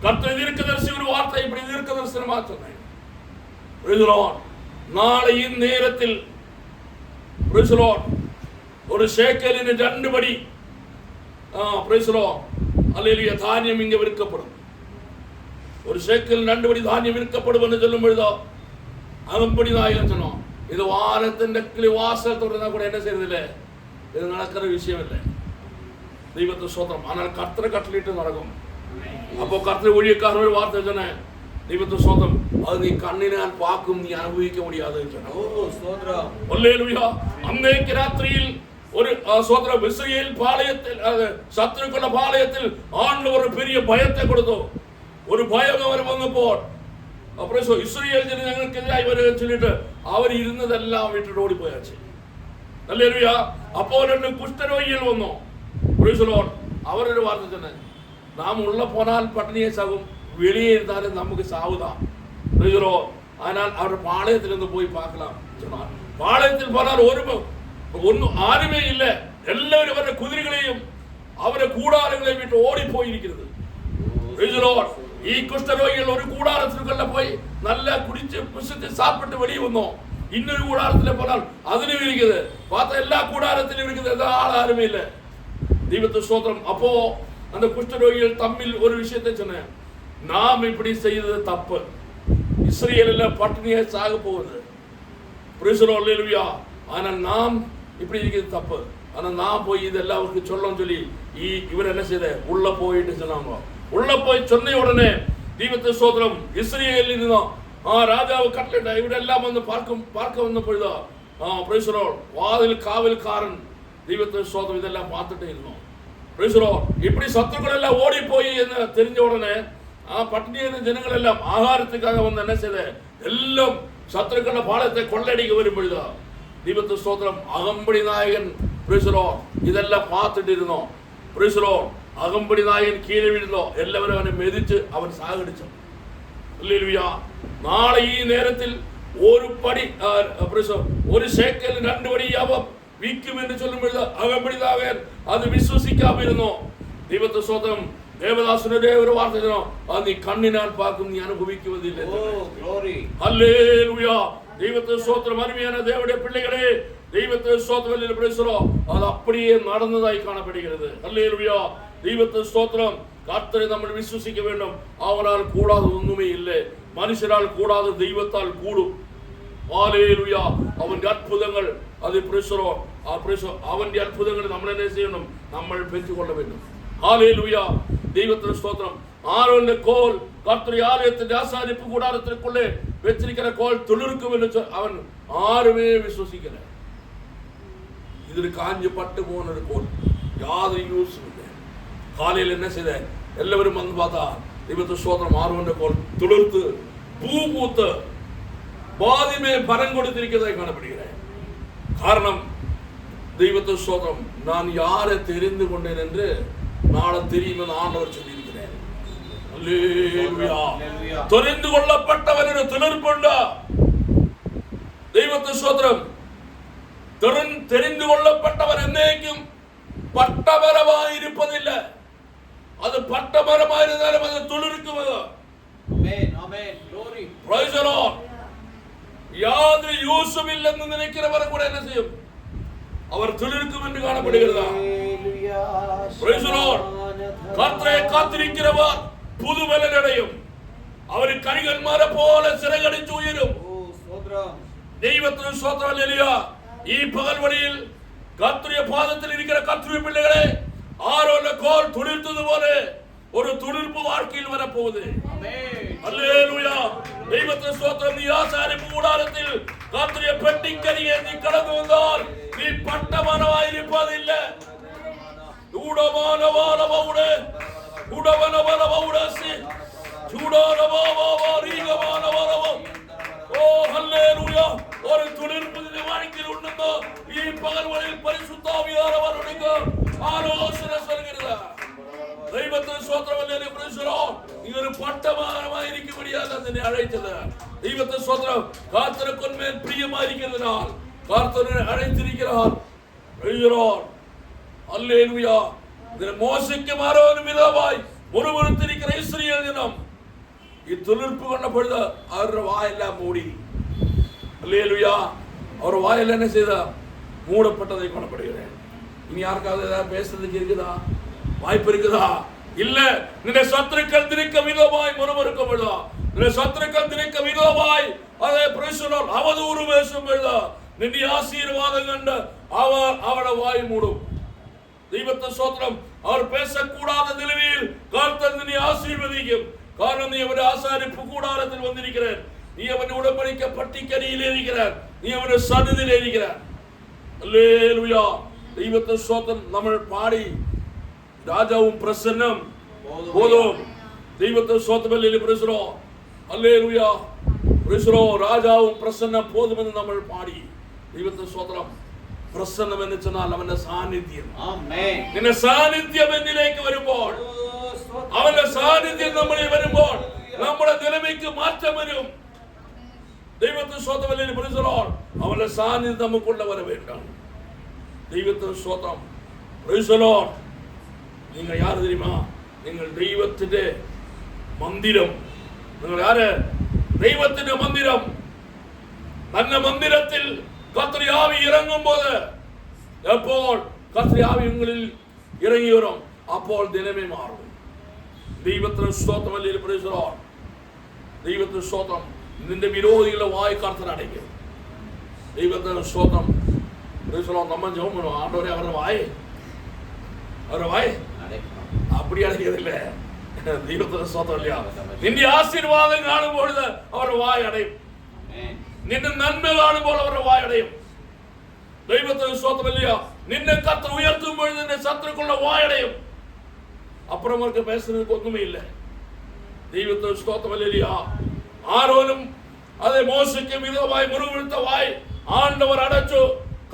கர்த்தர் தீர்க்கதரிசி ஒரு வார்த்தை இப்படி தீர்க்கதரிசனமா சொன்னேன். Price the Lord. நாளையின் நேரத்தில் பிரைஸ் தி லார்ட் ஒரு ஷேக்கலின் 2 படி பிரைஸ் தி லார்ட் அல்லேலூயா தானியம் இங்கே விற்கப்படும். ஒரு ஷேக்கல் 2 படி தானியம் விற்கப்படும் என்று சொல்லும் பொழுதோ அதன்படி தான் சொன்னோம். இது வாரத்தின் வாசல் தொடர்ந்தா கூட என்ன செய்யறதில்லை, இது நடக்கிற விஷயம் இல்லை. தெய்வத்தை ஸ்தோத்திரம். ஆனால் கர்த்தரை கட்டளையிட்டு நடக்கும். அப்போ கர்த்தரை ஊழியக்காரர் வார்த்தை சொன்னேன், தெய்வத்தை ஸ்தோத்திரம், அது நீ கண்ணினால் பார்க்கும், நீ அனுபவிக்க முடியாது. அன்றைக்கு ராத்திரியில் ஒரு ஸ்தோத்திரம் இஸ்ரவேல் பாளையத்தில் சத்துருக்கள பாளையத்தில் ஆண்டவர் ஒரு பெரிய பயத்தை கொடுத்தோம். ஒரு பயம் அவர் வந்து போர். அப்புறம் இஸ்ரவேல் ஜனங்களுக்கு எதிராக இவர் சொல்லிட்டு அவர் இருந்ததெல்லாம் விட்டுட்டு ஓடி போயாச்சு. அல்லேலூயா. அப்போ 2 குஷ்டரோகிகள் வந்தோம். Price the Lord. அவர் ஒரு வார்த்தை சொன்னார், நாம் உள்ள போனால் பட்டினியே சாகும், வெளியே இருந்தாலும் நமக்கு சாவுதான். Price the Lord. ஆனால் அவர் பாளையத்திலிருந்து போய் பார்க்கலாம் சொன்னார். பாளையத்தில் போனால் ஒன்றும் யாருமே இல்லை. எல்லாரும் அவருடைய குதிரைகளையும் அவருடைய கூடாரங்களை விட்டு ஓடி போயிருக்கிறது. Price the Lord. குஷ்டரோகிகள் ஒரு கூடாரத்திற்குள்ள போய் நல்லா குடிச்சு புசித்து சாப்பிட்டு வெளியே வந்தோம். இன்னொரு கூடாரத்தில் போனால் அதுலயும் இருக்குது. பார்த்தா எல்லா கூடாரத்திலும் இருக்குது, ஆளுமே இல்லை. தெய்வத்து ஸ்தோத்திரம். அப்போ அந்த குஷ்டரோகிகள் தம்மில் ஒரு விஷயத்தை சொன்னேன், நாம் இப்படி செய்தது தப்பு, இஸ்ரவேல்ல பட்டினியே சாக போகுது. Praise the lord. அல்லேலூயா. ஆனால் நாம் இப்படி இருக்கிறது தப்பு. ஆனால் நான் போய் இதெல்லாம் அவருக்கு சொல்லணும்னு சொல்லி இவர் என்ன செய்த உள்ள போயிட்டு சொன்னாங்க. உள்ள போய் சொன்ன உடனே தெய்வத்தை ஸ்தோத்திரம் இஸ்ரவேலில் ராஜாவை கட்டளை இவரெல்லாம் வந்து பார்க்க வந்த பொழுதோ பிரைஸ் தி லார்ட் வாதில் காவல்காரன் தெய்வத்தை ஸ்தோத்திரம் இதெல்லாம் பார்த்துட்டே இருந்தோம். Price the Lord. இப்படி சத்துருக்கள் எல்லாம் ஓடி போய் என்ன தெரிஞ்ச உடனே பட்டினியான ஜனங்கள் எல்லாம் ஆகாரத்துக்காக வந்து என்ன செய்த எல்லாம் சத்துருக்கள பாலத்தை கொள்ளடிக்க வரும் பொழுதோ தெய்வத்தை ஸ்தோத்திரம் அகம்படி நாயகன் பிரைஸ் தி லார்ட் இதெல்லாம் பார்த்துட்டு இருந்தோம். Price the Lord. அகம்படி நாயகன் கீழே விழுந்தோம். எல்லாரும் அவனை மெதிச்சு அவன் சாகடிச்சோம். அல்லேலூயா. நாளை நேரத்தில் ஒரு படி ஒரு சேக்கல் 2 படி அவன் விற்கும் என்று சொல்லும் பொழுது அவன்படிதாக அது விசுவசிக்காம இருந்தோம். தெய்வத்தை சோதனம் தேவதாசனுடைய ஒரு வார்த்தை அது நீ கண்ணினால் பார்க்கும், நீ அனுபவிக்குவதில்லை. அல்லேலூயா. தெய்வத்தை சோத்திரம். அருமையான தேவனுடைய பிள்ளைகளே, தெய்வத்தை சோத்திரம் பேசுறோம், அது அப்படியே நடந்ததாய் காணப்படுகிறது. அல்லேலூயா. தெய்வத்தை சோத்திரம். கர்த்தரை நம்ம விசுவசிக்க வேண்டும். அவரால் கூடாது ஒண்ணுமே இல்லை. மனுஷரால் கூடாது, தெய்வத்தால் கூடும். அல்லேலூயா. அவன் அற்புதங்கள் அது பேசுறோம். அவன் அற்புதங்களை நம்ம என்ன செய்யணும்? நம்ம பெற்றுக்கொள்ள வேண்டும். அல்லேலூயா. தெய்வத்தின் ஸ்தோத்திரம். ஆரோன் கோல் கர்த்தருடைய ஆலயத்தின் ஆசாரிப்பு கூடாரத்திற்குள்ளே வச்சிருக்கிற கோல் துளிர்க்கும் என்று அவன் யாருமே விசுவசிக்கல. இது காஞ்சு பட்டு போன கோல், யாரும் யூஸ் இல்லை. காலையில் என்ன செய்த? எல்லாரும் வந்து பார்த்தா தெய்வத்தின் ஸ்தோத்திரம், ஆரோன் கோல் துளிர்த்து பூ பூத்து பாதிமே பரம் கொடுத்திருக்கிறதை காணப்படுகிறேன். காரணம், தெய்வத்தின் ஸ்தோத்திரம், நான் யாரை தெரிந்து கொண்டேன் என்று நாளை தெரியும் என்று ஆண்டவர் சொல்லியிருக்கிறேன். தெரிந்து கொள்ளப்பட்டவர் திணறுகொண்டா. தெய்வத்தை சோத்திரம். தெரிந்து கொள்ளப்பட்டவர் என்னைக்கும் பட்டமரமாய் இருப்பதில்லை. அது பட்டமரமாய் இருந்தாலும் அது துளிர்க்குவது. யாது யூசும் இல்லைன்னு நினைக்கிறவர் கூட என்ன செய்யும்? அவர் துளிர்க்கும் என்று காணப்படுகிறதா? கர்த்தரை காத்திருக்கிறவர் புது பலன் அடையும். அவர் கனிகள் மர போல சிறகடித்து உயிரும். தெய்வத்தின் ஸ்தோத்திரம். அல்லேலூயா. பகல் வழியில் கர்த்தருடைய பாதத்தில் இருக்கிற கர்த்தருடைய பிள்ளைகளே, ஆரோன் கோல் துளிர்த்தது போல ஒரு துளிர்ப்பு வாழ்க்கையில் வரப்போகுது. அல்லேலூயா. தெய்வத்தின் ஸ்தோத்திரம். நீ ஆசாரிப்பு கூடாரத்தில் கர்த்தருடைய பெட்டிக்கரியை நீ கடந்து வந்தால் நீ பட்டமரமாய் இருப்பதில்லை. ஒரு துளிர்ப்பு வாழ்க்கையில் உண்டோ பகல் வழியில் பரிசுத்த ஆவியானவர் ஆலோசனை சொல்கிறார். தெய்வத்தின் ஸ்தோத்திரம். ஒரு பட்டமரமாய் இருக்க முடியாது அதனை அழைத்தது. தெய்வத்தின் ஸ்தோத்திரம். கர்த்தருக்கு மேல் பிரியமா இருக்கிறதுனால் கர்த்தரை அழைத்திருக்கிறார். அல்லேலூயா. மோசைக்கு ஆரோனும் விதமாய் முறுமுறுத்திருக்கிற இஸ்ரவேல் தினம் துளிர்ப்பு கொண்ட பொழுது அவர் வாயெல்லாம் மூடி. அல்லேலூயா. அவர் வாயெல்லாம் என்ன செய்தா? மூடப்பட்டதை காணப்படுகிறேன். இனி யாருக்காவது ஏதாவது பேசுறதுக்கு இருக்குதா? வாய்ப்பு இருக்குதா? இல்ல. நின்ன சத்துருக்கள் திணிக்க விதமாய் முறுமுறுக்க பொழுதா, நின்ன சத்துருக்கள் திணிக்க விதமாய் அதை பிரசுரம் அவதூறு பேசும் பொழுதா நின்று ஆசீர்வாதம் கண்டு அவள வாய் மூடும். தெய்வத்தின் ஸ்தோத்திரம். அவர் பேசக்கூடாத நிலையில் கர்த்தர் நீ ஆசீர்வதிக்கும். காரணம், நீ அவருடைய ஆசாரிப்பு கூடாரத்தில் வந்திருக்கிறார். நீ அவன் உடன்படிக்கை பட்டிக்கடியில் இருக்கிறார். நீ அவனுடைய சன்னதியில் இருக்கிறார். அல்லேலூயா. தெய்வத்தின் ஸ்தோத்திரம். நம்ம பாடி ராஜாவும் பிரசன்னம் போதும். தெய்வத்தின் ஸ்தோத்திரம் பேசுறோம். அல்லேலூயா. பேசுறோம். ராஜாவும் பிரசன்னம் போதும் என்று நம்ம பாடி தெய்வத்தின் ஸ்தோத்திரம். பிரசன்னம் என்று சொன்னால் அவன் சாநித்தியம். இந்த சாநித்தியம் என்னிലേക്ക് വരുമ്പോൾ, അവന്റെ സാന്നിധ്യം നമ്മളിൽ വരുമ്പോൾ നമ്മുടെ നിലവിലേക്ക് മാറ്റം വരും. ദൈവത്തിന്റെ സ്തോത്രം. പ്രൈസ് അവന്റെ സാന്നിധ്യം നമുക്കുള്ള വര വേണം. ദൈവത്തിന്റെ സ്തോത്രം. Praise Lord. നിങ്ങൾ யார் தெரியுமா? நீங்கள் ദൈവത്തിന്റെ മന്ദിരം. നിങ്ങൾ யாரு? ദൈവത്തിന്റെ മന്ദിരം. அந்த மந்திரத்தில் கர்த்தருடைய ஆவி இறங்கும் போது, எப்போது கர்த்தருடைய ஆவி உங்களில் இறங்கி வரும் അപ്പോൾ ദിനമേ മാറും. ദൈവത്തിന് സ്തോത്രം. Praise Lord. ദൈവത്തിന് സ്തോത്രം. നിന്റെ വിരോധികളുടെ വായ് കർത്തർ അടയ്ക്കും. ദൈവത്തിന് സ്തോത്രം. Praise Lord. നമ്മൾ ജോം பண்ணுவோம். ஆண்டவரே அவரை வாய் அப்படி அடைக்கிறதில்லை. ദൈവത്തിന് സ്തോത്രം. இல்லையா? നിന്റെ ആശീർവാദം കാണുമ്പോൾ അവരുടെ വായ് അടയും. നിന്റെ നന്മ കാണുമ്പോൾ അവരുടെ വായ് അടയും. ദൈവത്തിന് സ്തോത്രം. இல்லையா? നിന്നെ കർത്തർ ഉയർത്തുമ്പോൾ നിന്റെ ശത്രുക്കളുടെ വായ് അടയും. அப்புறம் அவருக்கு பேசுறதுக்கு ஒண்ணுமே இல்லை. தெய்வத்தின் ஸ்தோத்திரம். இல்லையா? ஆரோனும் அதை மோசைக்கு விதமாய் முறுமுறுத்த வாய் ஆண்டவர் அடைச்சு.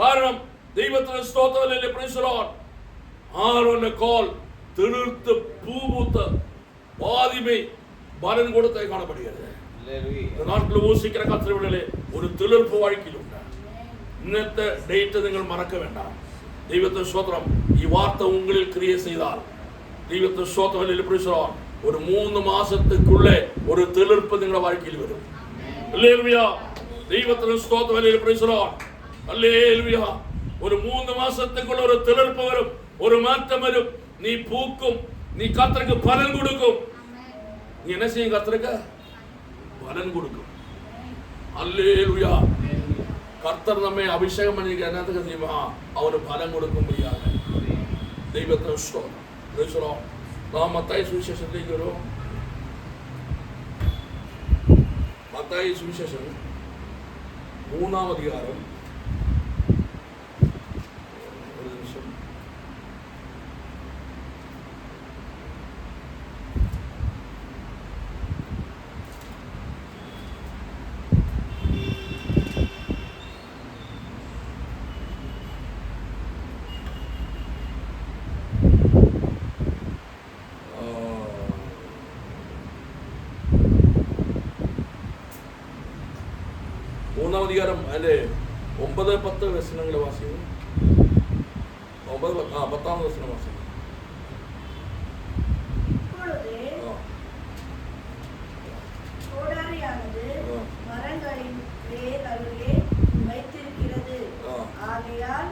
காரணம், தெய்வத்தின் ஸ்தோத்திரம். Praise Lord. ஆரோன் கோல் திணிர்த்து பூ பூத்த பாதிமை பலன் கொடுத்ததை காணப்படுகிறது. ഹല്ലേലൂയ. നാട്ടിൽ ഉപസിക്കുന്ന കർത്തൃവിളിലെ ഒരു തെളിർപ്പ് വഴിക്കിലുണ്ട്. ഇന്നത്തെ ഡേറ്റ് നിങ്ങൾ മറക്ക വേണ്ട. ദൈവത്തെ സ്തോത്രം. ഈ വാർത്ത ഉള്ളിൽ ക്രിയ ചെയ്താൽ ദൈവത്തെ സ്തോത്രം ഒരു 3 മാസத்துக்குள்ளே ഒരു തെളിർപ്പ് നിങ്ങളുടെ வாழ்க்கையில் വരും. ഹല്ലേലൂയ. ദൈവത്തിന് സ്തോത്രം. ഹല്ലേലൂയ. ഒരു 3 മാസத்துக்குள்ள ഒരു തെളിർപ്പ് വരും, ഒരു മാറ്റം വരും. നീ പൂക്കും, നീ കർത്തർക്ക് ഫലം കൊടുക്കും. നീ என்ன செய்யும்? கர்த்தருக்கு பலன் கொடுக்கும். அல்லேலூயா. கர்த்தர் நம்மை அபிஷேகம் பண்ணிருக்க என்னத்துக்கு தெரியுமா? அவரு பலன் கொடுக்கும்படியாக. தெய்வத்தின் ஸ்தோத்திரம். Price the Lord. நாம் மத்தாய் சுவிசேஷத்திற்கு வரோம். மத்தாய் சுவிசேஷம் 3ஆம் அதிகாரம். ஒரு நிமிஷம். அதிகாரம் அதிலே 9-10 வசனங்களை வாசிக்கும். 10ஆம் வசனம் வாசிக்கும். இப்பொழுது கோடாரியானது மரங்களின் வேர் அருகே வைத்திருக்கிறது. ஆகையால்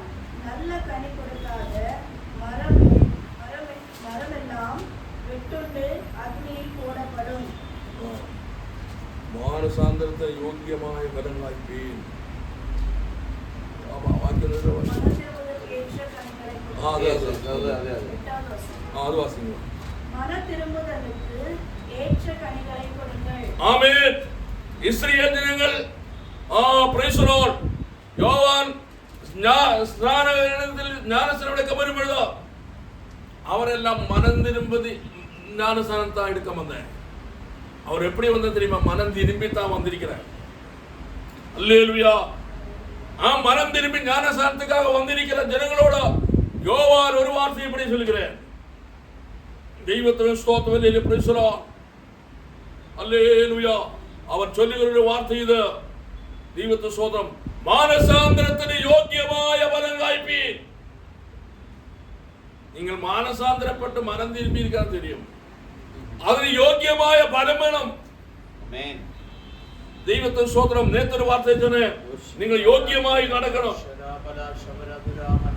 நல்ல கனி கொடுக்காத மரமெல்லாம் வெட்டுண்டு அக்னியில் போடப்படும். മാനസാന്തരത്തെ യോഗ്യമായ ഫലങ്ങളായിപ്പീൻ. ഇസ്രായേൽ ജനങ്ങൾ യോവാൻ ജ്ഞാനസ്നാനം വരുമ്പോഴോ അവരെല്ലാം മനം തിരുമ്പതി ஞானஸ்நானத்தை எடுக்க வந்தேன். அவர் எப்படி வந்த தெரியுமா? மனம் திரும்பி தான் வந்திருக்கிறார். அல்லேலூயா. மனம் திரும்பி ஞானஸ்நானத்துக்காக வந்திருக்கிற ஜனங்களோட யோவான் ஒரு வார்த்தை இப்படி சொல்லுகிறேன். தெய்வத்தின் ஸ்தோத்திரம். Price the lord. அல்லேலூயா. அவர் சொல்லுகிற ஒரு வார்த்தை இது. தெய்வத்தின் ஸ்தோத்திரம். மானசாந்திரத்திற்கு யோக்கியമായ பலன் காய்ப்பீர். நீங்கள் மானசாந்திரப்பட்டு மனம் திரும்பி இருக்கா தெரியும். അതിന് യോഗ്യമായ ഫലം വേണം. ആമേൻ. ദൈവത്തിന്റെ സ്തോത്രം. നേരത്തെ വാർത്ത சொன்னே നിങ്ങൾ യോഗ്യമായി നടക്കണം.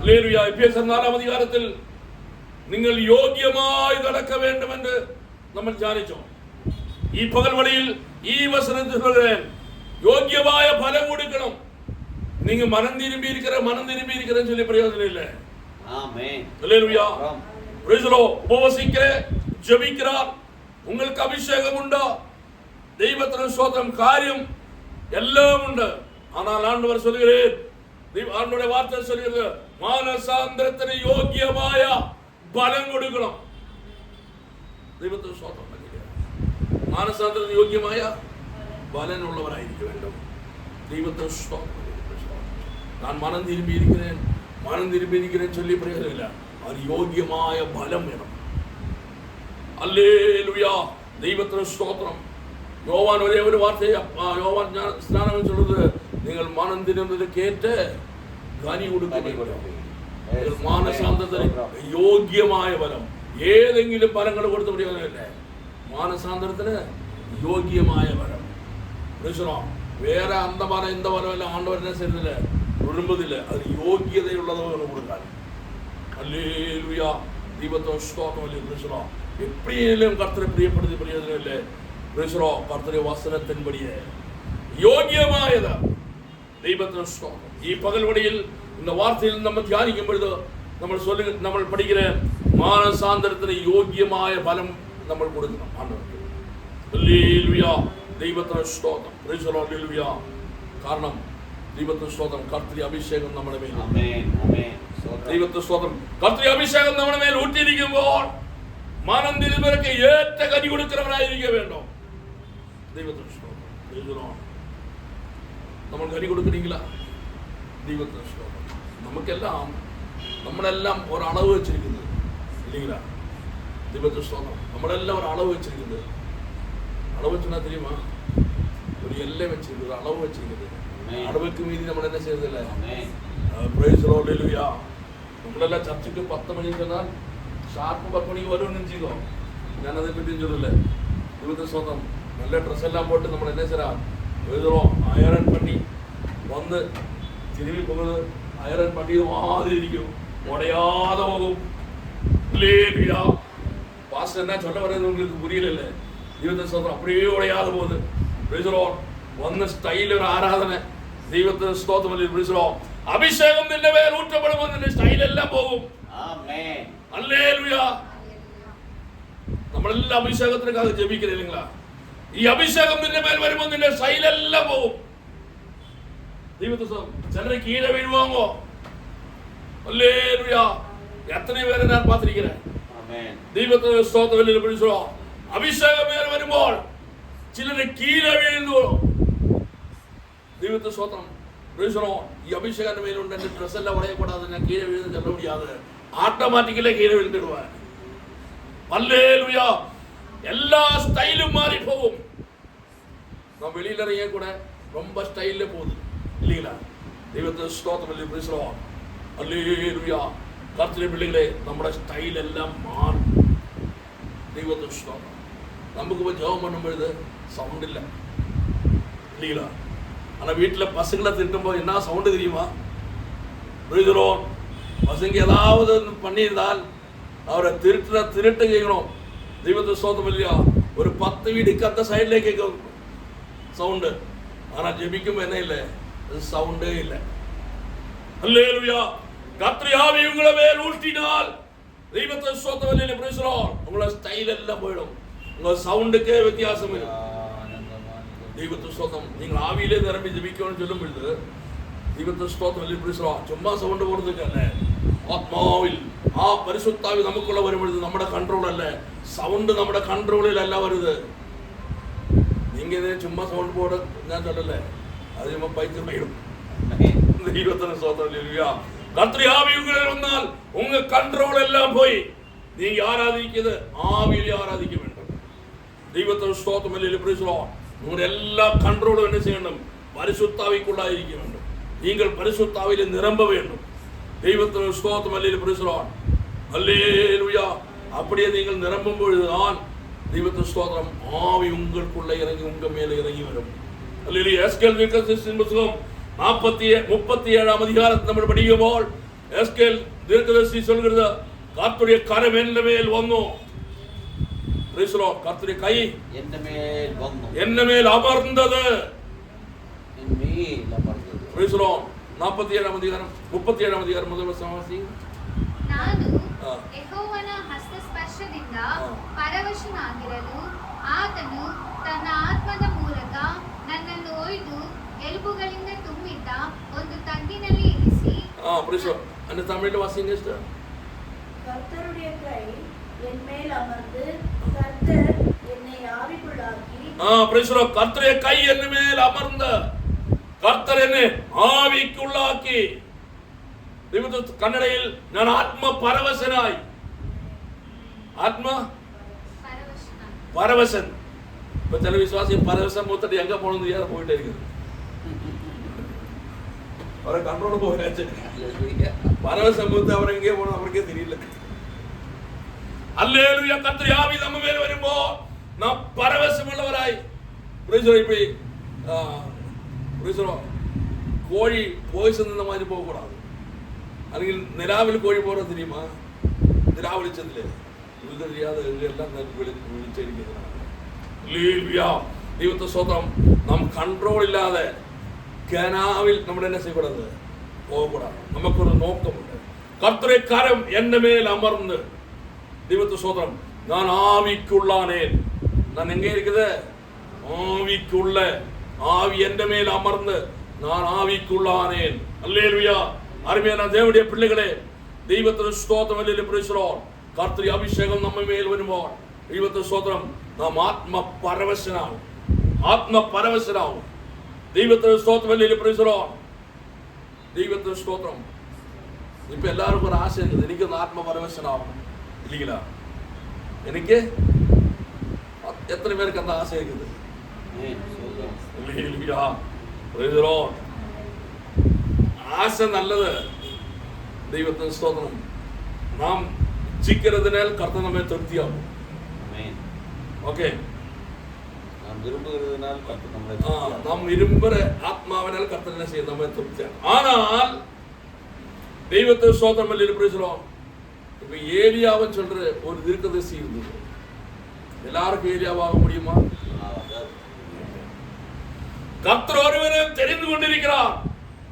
ഹല്ലേലൂയ. എഫേസ്യർ 4ആം അധികാരത്തിൽ നിങ്ങൾ യോഗ്യമായി നടക്ക வேண்டும் என்று നമ്മൾ ധ്യാനിച്ചു. ഈ പകൽ വഴിയിൽ ഈ വചനത്തിൽ சொல்றேன், யோഗ്യമായ ഫലം കൊടുക്കണം. நீங்க மனம் திரும்பி இருக்கிறேன்னு சொல்லி பிரயோஜனம் இல்லை. ஆமென். ஹல்லேலூயா. Praise the Lord. உபவாசிக்கிற ஜெபிக்கிறார். உங்களுக்கு அபிஷேகம் உண்டா? தெய்வத்தின் ஸ்தோத்திரம். காரியம் எல்லாம் உண்டு. ஆனால் ஆண்டவர் சொல்கிறார், ஆண்டவருடைய வார்த்தை சொல்கிறது, மானசாந்திரத்திற்கு யோக்கியമായ பலன் கொடுக்கணும். தெய்வத்தின் ஸ்தோத்திரம். மானசாந்திரத்திற்கு யோக்கியമായ பலன் உள்ளவராயிருக்க வேண்டும். தெய்வத்தின் ஸ்தோத்திரம். நான் மனம் திரும்பி இருக்கிறேன் சொல்லி பிரயோஜனம் இல்லை. அது யோக்கியമായ பலம் வேணும். அல்லேலூயா. தெய்வத்தின் ஸ்தோத்திரம். யோவான் ஒரே ஒரு வார்த்தை, யோவான் ஸ்நானம் சொல்றது, நீங்கள் மனம் திரும்புவதற்கு ஏற்ற கனி கொடுக்க வேண்டும். മാനസാന്തരത്തിന് യോഗ്യമായ ഫലം. ഏതെങ്കിലും ഫലങ്ങൾ കൊടുത്ത പ്രയോജനമില്ല. മാനസാന്തരത്തിന് യോഗ്യമായ ഫലം. വേറെ അന്ത ഫലം ഇന്ത ഫലമല്ല ആണ്ടവരനെ ചെയ്യുന്നില്ല, വിഴുമ്പതില്ല. അത് യോഗ്യതയുള്ളതാണ് കൊടുക്കാൻ. அல்லேலூயா. ദൈവത്തെ സ്തോത്രം. எப்படியும் கர்த்தரை பிரியப்படுத்தி பிரயோஜனம் இல்லை. கர்த்தருடைய வசனத்தின்படியே யோகியமாயதா தெய்வத்தின் ஸ்தோத்திரம். ഈ പകൽ വഴിയിൽ இந்த വാർത്തയിൽ നമ്മൾ ധ്യാനിക്കും പൊഴുത് നമ്മൾ പഠിக்கிற മാനസാന്തരത്തിന് യോഗ്യമായ ഫലം നമ്മൾ കൊടുക്കണം. ഹല്ലേലൂയ. ദൈവത്തിന് സ്തോത്രം. Praise the Lord. ഹല്ലേലൂയ. കാരണം ദൈവത്തിന് സ്തോത്രം. കർത്തൃ അഭിഷേകം നമ്മുടെ മേൽ. ആമേൻ. ആമേൻ. ദൈവത്തിന് സ്തോത്രം. കർത്തൃ അഭിഷേകം നമ്മുടെ മേൽ ഊറ്റിയിരിക്കുമ്പോൾ മനം തിരുമ്പവർക്ക് ഏറ്റ കനി കൊടുക്കുന്നവരായിരിക്കുക വേണ്ടോ? ദൈവത്തിന് സ്തോത്രം. Praise the Lord. നമ്മൾ കനി കൊടുക്കണീங்களா? ദൈവത്തിന് സ്തോത്രം. നമ്മളെല്ലാം ഒരളവ് വെച്ചിരിക്കുന്നത് இல்லைங்களா? ദൈവത്തിന് സ്തോത്രം. നമ്മളെല്ലാം ഒരു அளவு வச்சிருக்குது. அளவு சொன்னா தெரியுமா? ஒரு எல்லை வச்சிருக்கு, ஒரு அளவு வச்சிருக்குது. Amen. அளவுக்கு மீறி நம்ம என்ன செய்யறது இல்லை. Amen. Praise the Lord, hallelujah. നമ്മളെല്ലാം ചർച്ചയ്ക്ക് 10 മണിക്ക് ചെന്നാൽ ഷാർപ്പ് 10 മണിക്ക് വരുമെന്ന് നിശ്ചയിക്കോ. ഞാനതിനെ പറ്റിയും ചൊല്ലില്ല. ദൈവത്തെ സ്വന്തം നല്ല ഡ്രസ്സെല്ലാം പോട്ട് നമ്മൾ എന്നെ ചെയ്യണം, എഴുതണം, അയറൻ പണി വന്ന് തിരുവി പോകുന്നത് അയറൻ പണി മാതിരി ഇരിക്കും, ഉടയാതെ പോകും. பாஸ்டர் என்ன சொல்ல வர்றது உங்களுக்கு புரியல. ദൈവത്തെ സ്വന്തം அப்படியே உடையாத போகுது. Praise the Lord. വന്ന സ്റ്റൈൽ ഒരു ആരാധന. ദൈവത്തെ സ്തോത്രമല്ലേ. Praise the Lord. അഭിഷേകം നിന്റെ മേൽ ഊറ്റപ്പെടുമ്പോൾ നിന്റെ സ്റ്റൈൽ എല്ലാം പോകും. Amen. ഹല്ലേലൂയ. നമ്മളെല്ലാം അഭിഷേകത്തിനൊക്കെ ജപിക്കുന്നില്ല. ഈ അഭിഷേകം നിന്റെ മേൽ വരുമ്പോൾ നിന്റെ സ്റ്റൈൽ എല്ലാം പോകും. ദൈവത്തെ ചിലരെ കീഴെ വീഴുവാങ്ങോ. ഹല്ലേലൂയ. എത്രയോ പേരെ ഞാൻ പാത്തിരിக்கிறேன். ദൈവത്തെ സ്തോത്രമല്ലേ. Praise the Lord. അഭിഷേകം മേൽ വരുമ്പോൾ ചിലരെ കീഴെ വീഴുന്നു. ദൈവത്തെ സ്തോത്രം. Praise the Lord. ഈ അഭിഷേകത്തിന്റെ മേലുണ്ട് എന്റെ ഡ്രസ് എല്ലാം ഉടയപ്പെടാതെ ഞാൻ കീഴെ വീഴുന്ന ചെല്ല முடியாது. ആട്ടോമാറ്റിക്കലി കീഴെ വീഴ്ത്തിടുവാൻ. ഹല്ലേലൂയ. எல்லா ஸ்டைலும் மாறி போகும். நம்ம வெளியில இறங்கிய கூட ரொம்ப ஸ்டைல்ல போகுது இல்லீங்களா. ദൈവത്തെ സ്തോത്രമല്ലേ. Praise the Lord. ഹല്ലേലൂയ. കർത്തൃ പിള്ളികളെ നമ്മുടെ സ്റ്റൈൽ എല്ലാം മാറും. ദൈവത്തെ സ്തോത്രം. നമുക്കിപ്പോൾ ജോബ് பண்ணும்போது சவுண்ட் இல்லை இல்லீங்களா. ஆனால் வீட்டில் பசங்களை திட்டும்போது என்ன சவுண்டு தெரியுமா. Praise the Lord. பசங்க ஏதாவது பண்ணியிருந்தால் அவரை திருட்டு கேட்கணும். தெய்வத்தை ஸ்தோத்திரம் இல்லையா. ஒரு 10 வீடுக்கு அந்த சைட்லேயே கேட்கும் சவுண்டு. ஆனால் ஜெபிக்கும் என்ன இல்லை, சவுண்டே இல்லை. ஹல்லேலூயா. கர்த்தருடைய ஆவி உங்களை மேல் ஊற்றினால் தெய்வத்தை ஸ்தோத்திரம் இல்லையா. Praise the Lord. உங்களோட ஸ்டைல் எல்லாம் போயிடும். உங்கள் சவுண்டுக்கே வித்தியாசம் இருக்கும். ദൈവത്തെ സ്തോത്രം. നിങ്ങൾ ആവിയിലെ നിറമ്പി ജപിക്കണമെന്ന് ചൊല്ലും പൊഴുത് ദൈവത്തെ സ്തോത്രം വലിയ പിടിച്ചോ. ചുമ്മാ സൗണ്ട് പോകുന്നതൊക്കെ ആത്മാവിൽ ആ പരിശുദ്ധാവി നമുക്കുള്ള വരുമ്പൊഴുത് നമ്മുടെ കൺട്രോളല്ലേ. സൗണ്ട് നമ്മുടെ കൺട്രോളിലല്ല വരുത്. நீங்க இதே சும்மா சவுண்ட் போட ഞാൻ சொல்லல, அது நம்ம பைத்தியம் ஆயிடும். ദൈവത്തിന് സ്തോത്രം ഹല്ലേലൂയ. കർത്തൃ ആവി ഉങ്ങളിൽ വന്നാൽ ഉങ്ങ കൺട്രോൾ എല്ലാം പോയി. நீங்க ஆராதிக்கிறது ஆவியிலே ஆராதிக்க வேண்டும். ദൈവത്തിന് സ്തോത്രം ഹല്ലേലൂയ. Praise the Lord. உங்களுடைய எல்லா கண்ட்ரோலும் என்ன செய்யணும், பரிசுத்தாவிக்குள்ளாக இருக்க வேண்டும். நீங்கள் பரிசுத்தாவிலே நிரம்ப வேண்டும். தெய்வத்தின் ஸ்தோத்திரம் அல்லேலூயா. Praise the Lord. அல்லேலூயா. அப்படியே நீங்கள் நிரம்பும் பொழுதுதான் தெய்வத்தின் ஸ்தோத்திரம் ஆவி உங்களுக்குள்ள இறங்கி உங்க மேல இறங்கி வரும். அல்லேலூயா. எஸ்கேல் தீர்க்கதரிசியின் புத்தகம் 37ஆம் அதிகாரத்தை நம்ம படிக்கும்போது எஸ்கேல் தீர்க்கதரிசி சொல்கிறது, கர்த்தருடைய கரம் என் மேல் வந்தோ. Praise the Lord. கர்த்தருடைய கை என்ன மேல் அமர்ந்தது. Praise the Lord. 37ஆம் அதிகாரம் 37ஆம் அதிகாரம் முதல் வசனம் வாசி. ನಾನು ಯೆಹೋವನ ಹಸ್ತಸ್ಪರ್ಶದಿಂದ ಪರವಶನಾಗಿರಲು ಆತನು ತನ್ನ ಆತ್ಮದ ಮೂಲಕ ನನ್ನನ್ನು ಒಯ್ದು ಎಲುಬುಗಳಿಂದ ತುಂಬಿದ್ದ ಒಂದು ತಗ್ಗಿನಲ್ಲಿ ಇರಿಸಿ. Praise the Lord. அந்த தமிழ்ல வாசிங்க sister. கர்த்தருடைய கை என் மேல் அமர்ந்து கர்த்தர் என்னை ஆவிக்குள்ளாக்கி. Praise the Lord. கர்த்தருடைய கை என் மேல் அமர்ந்த கர்த்தர் என்னை ஆவிக்குள்ளாக்கி. ദൈവത്തെ കന്നഡയിൽ ഞാൻ ആത്മ പരവശനായി. ആത്മ പരവശൻ. ഇപ്പൊ ചില വിശ്വാസി പരവശം മൂത്തിട്ട് എങ്ക പോണെന്ന് ചെയ്യാതെ പോയിട്ടേ ഇരിക്കുന്നത്. അവരെ കൺട്രോൾ പോയാച്ച് പരവശം മൂത്ത് അവരെங்கே പോകണം അവർക്കേ തിരിയില്ല. ഹല്ലേലൂയ. കർത്തരുടെ ആവി നമ്മ മേൽ വരുമ്പോ നാം പരവശമുള്ളവരായി. കോഴി പോയിസ് നിന്ന മാതിരി പോകக்கூடாது. അല്ലെങ്കിൽ നിലാവിൽ കോഴി പോകാൻ தெரியுமா. നിലാവിളിച്ചതില്ലേ ഇത് தெரியாத എല്ലാം വിളിച്ചിരിക്കുന്നതാണ്. ദൈവത്തെ സ്വന്തം നാം കൺട്രോൾ ഇല്ലാതെ കനാവിൽ നമ്മുടെ എന്നെ ചെയ്യக்கூடாது, പോകக்கூடாது. നമുക്കൊരു നോക്കമുണ്ട്. കർത്തരുടെ കരം എന്റെ മേൽ അമർന്ന്. ദൈവത്തെ സ്വന്തം நான் ஆவிக்குள்ளானேன். நான் எங்கே இருக்குது, ஆவிக்குள்ள. ஆவி எந்த மேல் அமர்ந்து நான் ஆவிக்குள்ளானேன். அல்லேலூயா. அருமையான தேவனுடைய பிள்ளைகளே, தெய்வத்தின் ஸ்தோத்திரம் அல்லேலூயா. Praise the Lord. கர்த்தருடைய அபிஷேகம் நம்ம மேல் வரும்போது தெய்வத்தின் ஸ்தோத்திரம் நாம் ஆத்ம பரவசனாகும். ஆத்ம பரவசனாகும். தெய்வத்தின் ஸ்தோத்திரம் அல்லேலூயா. Praise the Lord. தெய்வத்தின் ஸ்தோத்திரம். இப்ப எல்லாருக்கும் ஒரு ஆசை இருக்குது, எனக்கு அந்த ஆத்ம பரவசனாகும் இல்லைங்களா. எனக்கு எத்தனை பேருக்கு அந்த ஆசை இருக்குது. ഹല്ലേലൂയ. Praise the Lord. ആശ നല്ലത്. ദൈവത്തിന് സ്തോത്രം. നാം ഇച്ഛിക്കുന്നതിനാൽ കർത്താവ് നമ്മെ തൃപ്തിയാകും. ஆமென். ഓക്കെ. நாம் விரும்புகிறதுனால் கர்த்தர் நம்மை നാം വിരുമ്പുற ആത്മാവിനാൽ കർത്താവിനെ ചെയ്ത് നമ്മെ തൃപ്തിയാകും. ஆனால் தெய்வத்தை ஸ்தோத்திரம் பண்ணி பேசுறோம். இப்ப ஏலியாவை சொல்ற ஒரு தீர்க்கதரிசி இருந்தது. எல்லாருக்கும் ஏலியாவாக முடியுமா? கர்த்தர் ஒருவரை தெரிந்து கொண்டிருக்கிறார்.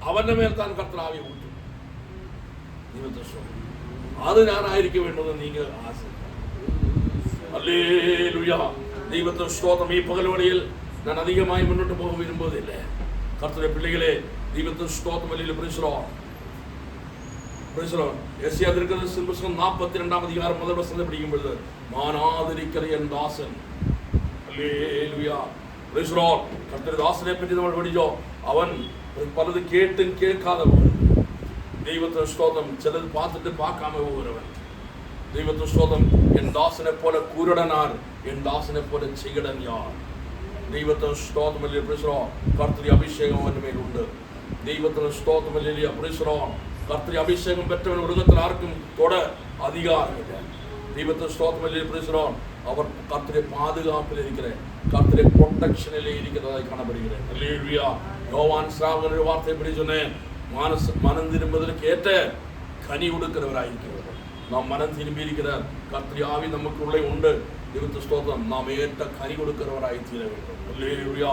அவன் மேல் தான் கர்த்தர் ஆவியை ஊற்றும். அது நான் ஆயிருக்க வேண்டும் நீங்க ஆசை. அல்லேலூயா. தெய்வத்தை ஸ்தோத்திரம். ഈ പകൽ വേളയിൽ ഞാൻ അധികമായി മുന്നോട്ട് പോകാൻ വിരുമ്പുന്നില്ല. കർത്തരുടെ പിള്ളകളെ ദൈവത്തെ സ്തോത്രം വലിയ പ്രേസറോൺ. യെശയ്യാ തിരുക്കദർശന പുസ്തകം 42-ാം അധ്യായം മുതൽ വസനം പഠിക്കുമ്പോൾ മാനാദരിക്കൽ എൻ ദാസൻ. ഹല്ലേലൂയ. പ്രേസറോൺ. കർത്തരുടെ ദാസനെ പറ്റി നമ്മൾ പഠിച്ചോ. അവൻ പലത് കേട്ടും കേൾക്കാതെ പോകും. ദൈവത്തെ സ്തോത്രം. ചിലത് பார்த்துட்டு பார்க்காம പോകുന്നവൻ. ദൈവത്തെ സ്തോത്രം. എൻ ദാസനെ പോലെ കുരുടനാർ, എൻ ദാസനെ പോലെ ചികടൻ യാർ. ദൈവത്തെ സ്തോത്രം വലിയ പ്രേസറോൺ. കർത്തരുടെ അഭിഷേകം അവന്റെ മേലുണ്ട്. ദൈവത്തിന് സ്തോത്രം വലിയ പ്രേസറോൺ. കർത്തരുടെ അഭിഷേകം പെറ്റവൻ ഉലകത്തിൽ ആർക്കും തൊട അധികാരമില്ല. ദൈവത്തെ സ്തോത്രം വലിയ പ്രേസറോൺ. അവർ കർത്തരുടെ പാതുകാപ്പിലിരിക്കണേ, കർത്തരുടെ പ്രൊട്ടക്ഷനിൽ ഇരിക്കുന്നതായി കാണപ്പെടുகிறேன். ഹല്ലേലൂയ. யோவான் ஸ்நாபகன் ஒரு வார்த்தை படி சொன்னேன். மனம் திரும்புவதற்கு ஏற்ற கனி கொடுக்கிறவராயிருக்கிறது. நாம் மனம் திரும்பி இருக்கிறார். கர்த்தருடைய ஆவி நமக்குள்ளே உண்டு. ദൈവത്തെ സ്തോത്രം. നാം ഏറ്റ കനി കൊടുക്കുന്നവരായി തീര வேண்டும். ഹല്ലേലൂയ.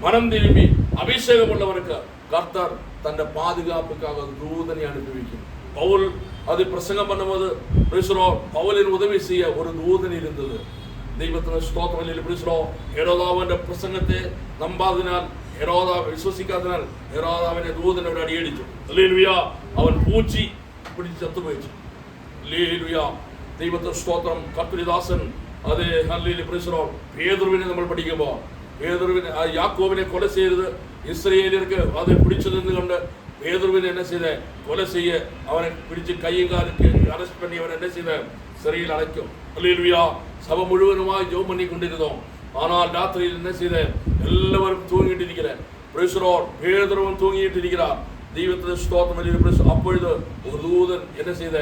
மனம் திரும்பி அபிஷேகமுள்ளவருக்கு கர்த்தர் தன்னை பாதுகாப்புக்காக தூதனை அனுப்பி பவுல் அது பிரசங்கம் பண்ணும்போது பவுலின் உதவி செய்ய ஒரு தூதன் இருந்தது. ദൈവത്തിന് സ്തോത്രം. ഹെരോദാവിന്റെ പ്രസംഗത്തെ നമ്പാതിനാൽ, ഹെരോദാവ് വിശ്വസിക്കാതിനാൽ ഹെരോദാവിനെ ദൂതനോട് അടിയടിച്ചു. ഹല്ലേലൂയ. അവൻ പൂച്ചി പിടിച്ച് ചത്തുപോയിച്ചു. ഹല്ലേലൂയ. ദൈവത്തിന് സ്തോത്രം. കർത്തൃദാസൻ അതേ ഹല്ലേലൂയ. പേതുരുവിനെ നമ്മൾ പഠിക്കുമ്പോൾ പേതുരുവിനെ യാക്കോബിനെ കൊല ചെയ്തത് ഇസ്രായേലിയർക്ക് അത് പിടിച്ചു നിന്നുകൊണ്ട് പേതുരുവിനെ என்ன செய்த கொலை செய்ய அவனை பிடிச்சு கையும் காலுக்கு அரெஸ்ட் பண்ணி அவன் என்ன செய்த சிறையில் அடைக்கும். ஹல்லேலூயா. சபை முழுவதுமாய் ஜெபம் பண்ணி கொண்டிருந்தோம். ஆனால் ராத்திரியில் என்ன செய்த எல்லாரும் தூங்கிட்டு இருக்கிறார். Price the Lord. பேதுருவும் தூங்கிட்டு இருக்கிறார். தெய்வத்தின் ஸ்தோத்திரம் வெளியிட. அப்பொழுது ஒரு தூதன் என்ன செய்த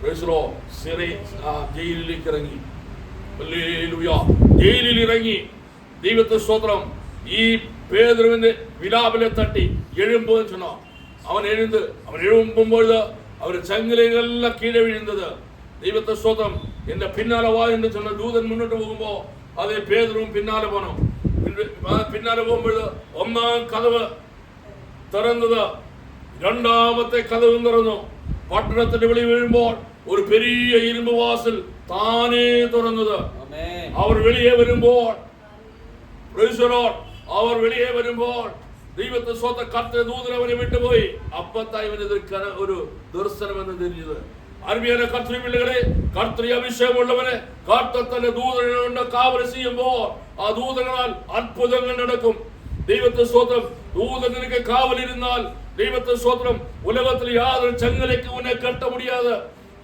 பிரைஸ் தி லார்ட் சிறை ஜெயிலில் இறங்கி ஹல்லேலூயா ஜெயிலில் இறங்கி ദൈവത്തെ സ്തോത്രം ഈ പേതുരുവിന്റെ വിലാപിലെ തട്ടി എഴുമ്പുമെന്ന് சொன்னான். அவன் எழும்பும்போது அவர் சங்கிலிகளெல்லாம் கீழே விழுந்தது. ദൈവത്തെ സ്തോത്രം. എന്റെ പിന്നാലെ വാ എന്ന് சொன்ன ദൂതൻ മുന്നോട്ട് പോകുമ്പോ അതേ പേതുരുവും പിന്നാലെ പോകണം. പിന്നാലെ പോകുമ്പോൾ ഒന്നാം കതവ് തുറന്നത്, രണ്ടാമത്തെ കതവും തുറന്നു. പട്ടണത്തിന്റെ വെളി വീഴുമ്പോൾ ഒരു പെരിയ ഇരുമ്പ് വാസൽ താനേ തുറന്നത്. അവർ വെളിയെ വരുമ്പോൾ അവർ വെളിയെ വരുമ്പോൾ ദൈവത്തെ സ്വന്തം കർത്തൃ ദൂതൻ അവനെ വിട്ടുപോയി. അപ്പത്തായി അവന് ഒരു ദർശനമെന്ന് തിരിഞ്ഞത്. അരുமையான கர்த்தருடைய பிள்ளைகளே, கர்த்தருடைய அபிஷேகம் உள்ளவனே, கர்த்தர் தன்னை தூதனோடு காவல் செய்யும்போது ആ ദൂതനാൽ അത്ഭുതങ്ങൾ നടക്കും. ദൈവത്തെ സ്തോത്രം. ദൂതനിற்கு காவல் இருந்தால் ദൈവത്തെ സ്തോത്രം உலகத்தில் யாரும் சங்கிலிக்கு உன்னை கட்ட முடியாது.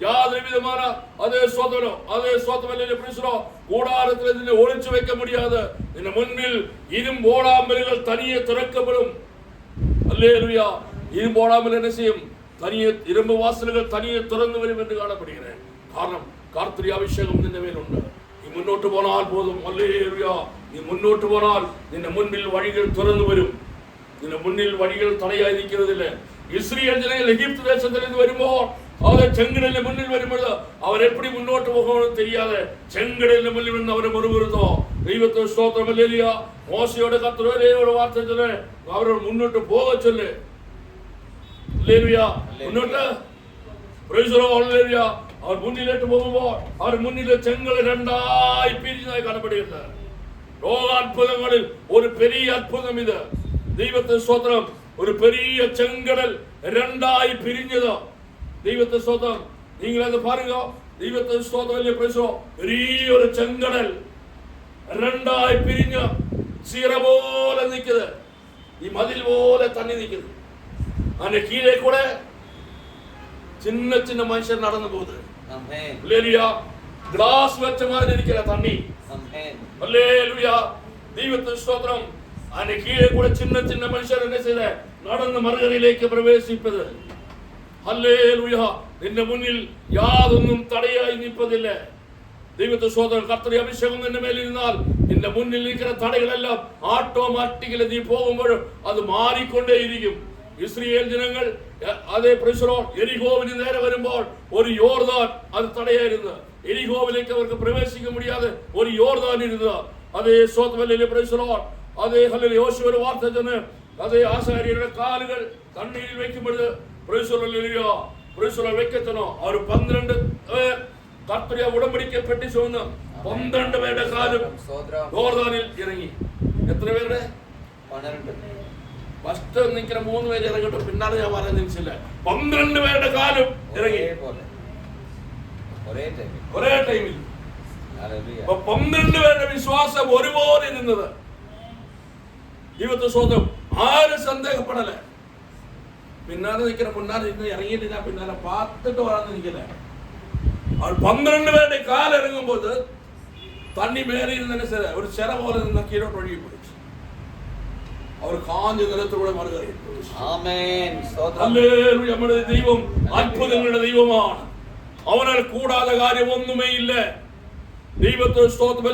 யாதொரு விதமான அதே ஸ்தோத்திரம் பேசுறோம். கூடாரத்தில் நின்று ஒளிச்சு வைக்க முடியாது. இந்த முன்பில் இரும்போடாமல்கள் தனியே திறக்கப்படும். அல்லேலூயா. இரும்போடாமல் என்ன செய்யும்? தனியே இரும்பு வாசல்கள் தனியே திறந்து வரும் என்று காணப்படுகிறேன். காரணம் கர்த்தருடைய அபிஷேகம் இந்த மேல் உண்டு. நீ முன்னோட்டு போனால் போதும். அல்லேலூயா. நீ முன்னோட்டு போனால் இந்த முன்பில் வழிகள் திறந்து வரும். இந்த முன்னில் வழிகள் தடையாய் நிற்கிறதில்லை. இஸ்ரேல் ஜனங்கள் எகிப்து தேசத்திலிருந்து வரும்போது அவர் செங்கடலில் முன்னில் வரும்போது அவர் எப்படி முன்னோட்டு போகணும்னு தெரியாத செங்கடலில் முன்னில் வந்து அவரை முறுமுறுத்தோம். தெய்வத்தை ஸ்தோத்திரம். அல்லேலூயா. மோசையோட கர்த்தரே ஒரு வார்த்தை சொல்லு, அவரை முன்னோட்டு போக சொல்லு. அல்லேலூயா. முன்னோட்டு பிரைஸ் தி லார்ட். அல்லேலூயா. அவர் முன்னிலேட்டு போகும்போது அவர் முன்னிலே செங்கல் இரண்டாய் பிரிஞ்சதாய் காணப்படுகிறது. ரோக அற்புதங்களில் ஒரு பெரிய அற்புதம் இது. தெய்வத்தை ஸ்தோத்திரம். ஒரு பெரிய செங்கடல் இரண்டாய் பிரிஞ்சதோ. தெய்வத்தை ஸ்தோத்திரம். நீங்கள் அதை பாருங்க. தெய்வத்தை ஸ்தோத்திரம் பேசுறோம். பெரிய ஒரு செங்கடல் இரண்டாய் பிரிஞ்ச சீர போல நிக்குது. மதில் போல தண்ணி நிக்குது. அந்த கீழே கூட சின்ன சின்ன மனுஷன் நடந்து போகுது. அல்லேலூயா. கிளாஸ் வச்ச மாதிரி இருக்கிற தண்ணி. அல்லேலூயா. தெய்வத்தை ஸ்தோத்திரம். அந்த கீழே கூட சின்ன சின்ன மனுஷர் என்ன செய்த நடந்து மறுகரையிലേക്ക് பிரவேசிப்பது. ഹല്ലേലൂയ. നിന്റെ മുന്നിൽ യാതൊന്നും തടയായി നിൽപ്പതില്ല. ദൈവത്തെ സ്തോത്രം. കർത്തരുടെ അഭിഷേകം നിന്റെ മേലിരുന്നാൽ നിന്റെ മുന്നിൽ നിൽക്കുന്ന തടകളെല്ലാം ഓട്ടോമാറ്റിക്കലി നീ പോകുമ്പോൾ അത് മാറിക്കൊണ്ടേയിരിക്കും. ഇസ്രായേൽ ജനങ്ങൾ അതേ പ്രൈസലോ എരിഹോവിന് നേരെ വരുമ്പോൾ ഒരു യോർദാൻ അത് തടയായിരുന്നു. എരിഹോവിലേക്ക് അവർക്ക് പ്രവേശിക്കാൻ മുടിയാതെ ഒരു യോർദാൻ ഇരുന്നത്. അതേ സ്തോത്രമല്ലേ പ്രൈസലോ. അതേ ഹല്ലേലൂയ. യോശുവ ഒരു വാർത്ത ചെന്ന് അതേ ആശാരിയുടെ കാലുകൾ തണ്ണീരിൽ വെക്കുമ്പോൾ വെക്കത്തനോ അവർ 12 പേർ കർത്തൃ ഉടമ്പടിക്ക് പെട്ടി ചുവന്ന് 12 പേരുടെ കാലും യോർദാനിൽ ഇറങ്ങി. എത്ര പേരുടെ? 12. ഫസ്റ്റ് നിൽക്കുന്ന 3 പേര് ഇറങ്ങിട്ട് പിന്നാലെ ഞാൻ പറയാൻ നിശ്ചയില്ല. 12 പേരുടെ കാലും ഇറങ്ങി ഒരേ ടൈമിൽ. 12 പേരുടെ വിശ്വാസം ഒരുപോലെ നിന്നത്. ദൈവത്തെ സ്വന്തം ആരും സന്ദേഹപ്പെടല. പിന്നാലെ നിൽക്കുന്ന മുന്നാലെ ഇന്ന് ഇറങ്ങിയിട്ട് ഞാൻ പിന്നാലെ പാത്തിട്ട് വളർന്ന് നിൽക്കില്ല. അവർ 12 പേരുടെ കാലിറങ്ങുമ്പോൾ തണ്ണി മേലെ ഇരുന്ന ഒരു ചിറ പോലെ നിന്ന കീഴോട്ട് ഒഴുകി പോയി. അവർ കാഞ്ഞ നിലത്തിലൂടെ മറുകറി. നമ്മുടെ ദൈവം അത്ഭുതങ്ങളുടെ ദൈവമാണ്. അവനാൽ കൂടാതെ കാര്യം ഒന്നുമേ ഇല്ല. ദൈവത്തെ സ്തോത്രം.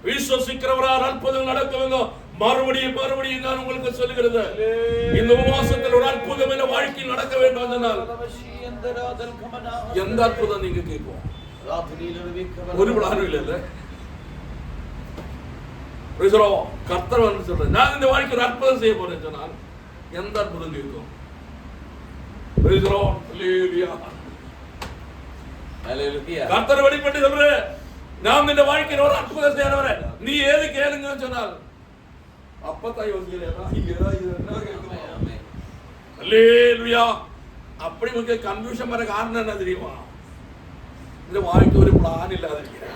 വിശ്വസിക്കുന്നവരാൽ അത്ഭുതങ്ങൾ നടക്കുമെന്ന് மறுபடியும் நான் உங்களுக்கு சொல்லுகிறது. இந்த உபவாசத்தில் ஒரு அற்புதம் என்ற வாழ்க்கையில் நடக்க வேண்டும் என்றால் எந்த அற்புதம் நீங்க கேட்கும்? ஒரு பிளானும் இல்ல. கர்த்தர் வந்து சொல்றேன் நான் இந்த வாழ்க்கை ஒரு அற்புதம் செய்ய போறேன் சொன்னால் எந்த அற்புதம் கேட்கும்? கர்த்தர் வெளிப்பட்டு சொல்றேன் நான் இந்த வாழ்க்கையில் ஒரு அற்புதம் செய்யறவரை நீ ஏது கேளுங்க சொன்னால் அப்பதான் யோசிக்கிறேன். அப்படி உங்களுக்கு கன்ஃபியூஷன் வர காரணம் என்ன தெரியுமா? இந்த வாழ்க்கை ஒரு பிளான் இல்லாதிருக்கிறேன்.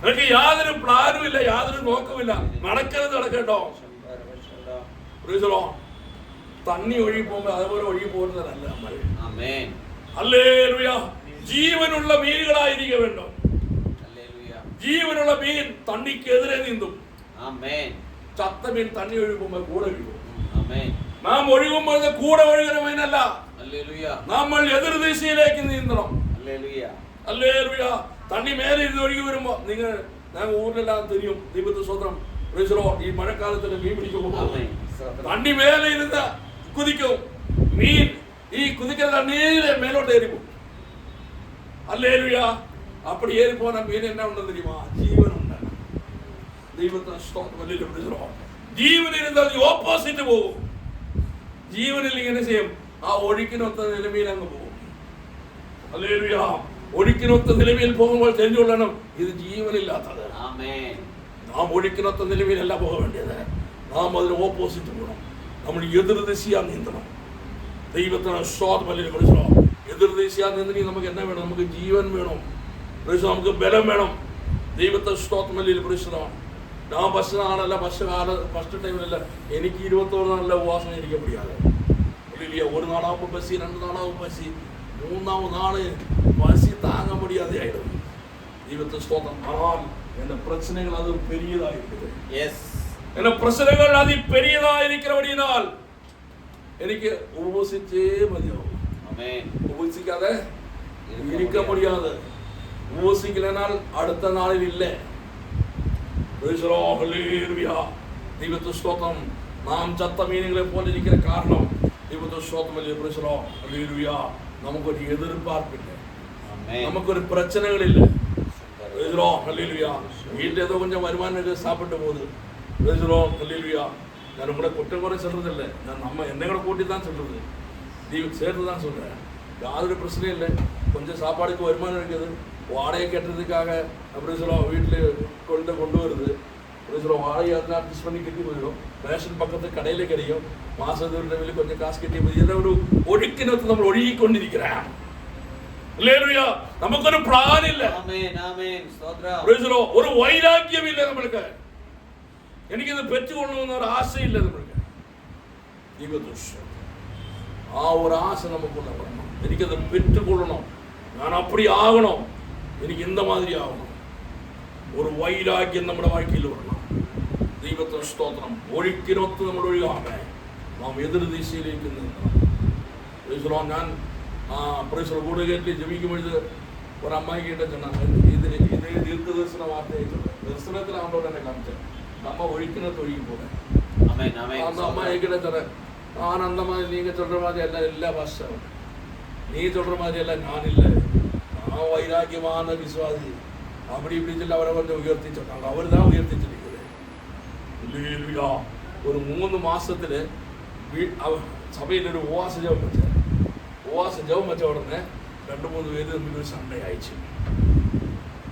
எனக்கு யாதொரு பிளானும் இல்லை, யாதொரு நோக்கமும் இல்லை. நடக்கிறது நடக்கட்டும். தண்ணி ஒழுகி போகும்போது அதே போல ஒழுகி போறது நல்ல. அல்லேலூயா. ஜீவனுள்ள மீன்களாயிருக்க வேண்டும். ஜீவனுள்ள மீன் தண்ணிக்கு எதிரே நீந்தும். ചത്ത മീൻ തണ്ണി ഒഴുകുമ്പോൾ കൂടെ ഒഴുകും. നാം ഒഴുകുമ്പോൾ കൂടെ ഒഴുകുന്ന മീനല്ല. നമ്മൾ എതിർദിശയിലേക്ക് നീന്തണം. തണ്ണി മേലെ ഇരുന്ന് ഒഴുകി വരുമ്പോ നിങ്ങൾ ഞങ്ങൾ ഊരിലെല്ലാം தெரியும். ദൈവത്തെ സ്വന്തം ഈ മഴക്കാലത്തിൽ മീൻ പിടിക്കുമ്പോൾ തണ്ണി മേലെ ഇരുന്ന് കുതിക്കും. മീൻ ഈ കുതിക്കുന്ന തണ്ണീരെ മേലോട്ട് ഏറിപ്പോ. அல்லேலூயா. அப்படி ஏறி போன மீன் என்ன உண்டு தெரியுமா? ஜீவன் உண்டு. ദൈവത്തെ സ്തോത്രം. ജീവൻ ഇരുന്നാൽ ഓപ്പോസിറ്റ് പോകും. ജീവനിൽ ഇങ്ങനെ ചെയ്യും. ആ ഒഴുക്കിനൊത്ത നിലവിൽ അങ്ങ് പോകും. ഹല്ലേലൂയ. ഒഴുക്കിനൊത്ത നിലവിൽ പോകുമ്പോൾ தெரிஞ்சுകൊള്ളണം ഇത് ജീവനില്ലാത്തത്. നാം ഒഴുക്കിനൊത്ത നിലവിലല്ല പോക വേണ്ടത്. നാം അതിന് ഓപ്പോസിറ്റ് പോകണം. നമ്മൾ എതിർദിശയാ നീന്തണം. ദൈവത്തിന് സ്തോത്രം. എതിർദിശയാ നീന്തണി നമുക്ക് എന്നാ വേണം? നമുക്ക് ജീവൻ വേണം. നമുക്ക് ബലം വേണം. ദൈവത്തെ സ്തോത്രം. நான் ஃபர்ஸ்ட் டைம் இல்லை. எனக்கு 21 நாளில் உபவாசம் இருக்க முடியாது இல்லையா? ஒரு நாளாகவும் பசி, 2 நாளாகவும் பசி, 3ஆவது நாள் பசி தாங்க முடியாது ஆயிடும். தெய்வத்தை ஸ்தோத்திரம். ஆனால் என்ன பிரச்சனைகள் அது பெரியதாக இருக்குது. என்ன பிரச்சனைகள் அது பெரியதாக இருக்கிறபடியினால் எனக்கு உபவசிச்சே மதியாகும். உபவசிக்காத இருக்க முடியாது. உபவசிக்கலைனால் அடுத்த நாளில் இல்லை. ദൈവത്തെ സ്തോത്രം. നാം ചത്ത മീനുകളെ പോലെ ഇരിക്കുന്ന കാരണം ദൈവത്തെ സ്തോത്രം. നമുക്കൊരു എതിർപ്പാർപ്പില്ല, നമുക്കൊരു പ്രശ്നങ്ങളില്ല. വീട്ടിൽ ഏതോ കൊഞ്ചം വരുമാനം സാപ്പിട്ട് പോകുന്നത്. ഞാൻ உங்களை குற்றம் குறை சொல்றது இல்லை. நான் நம்ம என்னை கூட கூட்டி தான் சொல்றது, சேர்த்து தான் சொல்றேன். யாரும் பிரச்சனையும் இல்லை. கொஞ்சம் சாப்பாடுக்கு வருமானம் இருக்குது. வாடகை கட்டுறதுக்காக அப்படி வீட்டில் கொண்டு வருது. வாடகை அதெல்லாம் அட்ஜஸ்ட் பண்ணி கட்டி போயிடும். ரேஷன் பக்கத்து கடையில கிடைக்கும். மாசத்துல கொஞ்சம் காசு கட்டி போய் இதெல்லாம் ஒரு ஒழுக்கினத்தை நம்ம ஒழுகி கொண்டிருக்கிறேன். നമുക്കൊരു പ്ലാൻ ഇല്ല. ഒരു വൈരാഗ്യം ഇല്ല നമ്മൾക്ക്. എനിക്കിത് പെറ്റുകൊള്ളണമെന്ന ഒരു ആശയില്ല നമ്മൾക്ക്. ആ ഒരു ആശ നമുക്കുള്ള വേണം. എനിക്കത് പെറ്റുകൊള്ളണം, ഞാൻ അപ്പടി ആകണം, എനിക്ക് இந்த மாதிரி ஆகணும். ஒரு வைராக்கியம் നമ്മുടെ வாழ்க்கையில் வரணும். ദൈവത്തെ സ്തോത്രം. ഒഴുക്കിനൊത്ത് നമ്മൾ ഒഴുകാമേ. നാം എതിർ ദിശയിലേക്ക് നീങ്ങണം. ഞാൻ കൂടെ കയറ്റി ജപിക്കുമ്പോഴത് ഒരമ്മായി കേട്ട ഇതിന് ഇതേ ദീർഘദർശന വാർത്ത അയച്ചത് ദർശനത്തിലാണല്ലോ എന്നെ കാണിച്ചത്. நம்ம ஒழிக்கினத்து ஒழுகி போறேன். அந்த அம்மா என்கிட்ட சொல்ற, நான் அந்த மாதிரி நீங்க சொல்ற மாதிரி எல்லாம் இல்ல பாஸ்டர், நீ சொல்ற மாதிரி எல்லாம் நான் இல்லை, நான் வைராக்கியமான விசுவாசி அப்படி இப்படின்னு சொல்லி அவரை கொஞ்சம் உயர்த்தி சொன்னாங்க. அவர் தான் உயர்த்தி சொல்லிக்கிறேன். ஒரு 3 மாசத்துல சபையில் ஒரு உவாச ஜெபம் வச்சார். உவாச ஜெபம் வச்ச உடனே 2-3 பேர் தம்பி சண்டை ஆயிடுச்சு.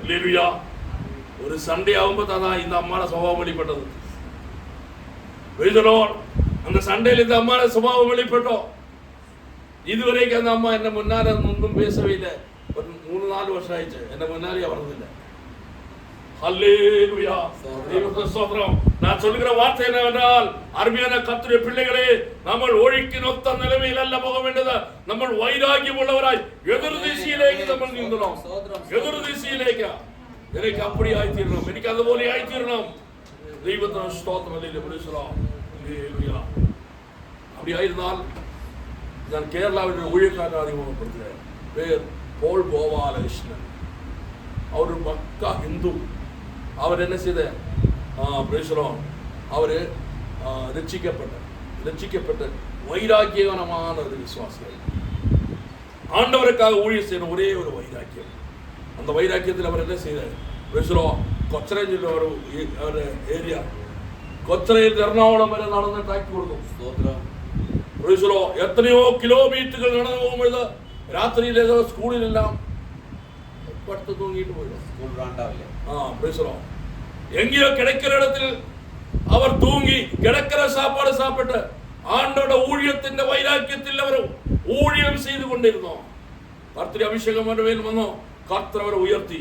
இல்லையா? ஒரு சண்டே ஆகும்போது அதான் இந்த அம்மாவோட சுபாவம் வெளிப்பட்டது. அந்த சண்டையில் இந்த அம்மாவோட சுபாவம் வெளிப்பட்டோம். இதுவரைக்கும் அந்த அம்மா என்ன முன்னால ஒன்றும் பேசவே இல்லை. ஒரு 3-4 வருஷம் ஆயிடுச்சு, என்ன முன்னாலே வரதில்லை. ஹல்லேலூயா, தெய்வத்துக்கு ஸ்தோத்திரம். நான் சொல்லுகிற வார்த்தை என்னவென்றால், அருமையான கர்த்தருடைய பிள்ளைகளே, നമ്മൾ ഒഴുക്കിനൊത്ത നിലവിൽ അല്ല പോക വേണ്ടത്. നമ്മൾ വൈരാഗ്യമുള്ളവരായി എതിർ ദിശയിലേക്ക് നമ്മൾ നീന്തണം. എതിർ ദിശയിലേക്ക് എനിക്ക് அப்படி ஆயித்தீரணும், எனக்கு അതുപോലെ ஆயித்தீரணும். தெய்வத்தின் ஸ்தோத்திரம். ஹல்லேலூயா. அப்படி ஆயிருந்தால் நான் கேரளாவில் ஊழியக்காரரை அறிமுகப்படுத்துகிறேன். பேர் போல் கோபாலகிருஷ்ணன். அவர் பக்கா ஹிந்து. அவர் என்ன செய்த அவர் ரட்சிக்கப்பட்ட வைராக்கியமான ஒரு விசுவாசிகள். ஆண்டவருக்காக ஊழியர் செய்யணும், ஒரே ஒரு வைராக்கியம். அந்த வைராக்கியத்தில் அவர் என்ன செய்தார்? கொச்சரைன்னு சொல்லி ஒரு ஏரியா, கொச்சரையில் எറണാകുളം വരെ നടന്ന് ട്രാക്ക് കൊടുക്കും. എത്രയോ കിലോമീറ്ററുകൾ നടന്നു പോകുമ്പോൾ രാത്രിയിൽ ഏതോ സ്കൂളിലെല്ലാം படுத்து தூங்கிட்டு போயிடும். எங்கேயோ கிடைக்கிற இடத்தில் அவர் தூங்கி கிடக்கிற சாப்பாடு சாப்பிட்டு ஆண்டோட ஊழியத்தின் வைராக்கியத்தில் அவர் ஊழியம் செய்து கொண்டிருந்தோம். கர்த்தர் அபிஷேகம் வந்தோம். கர்த்தர் அவரை உயர்த்தி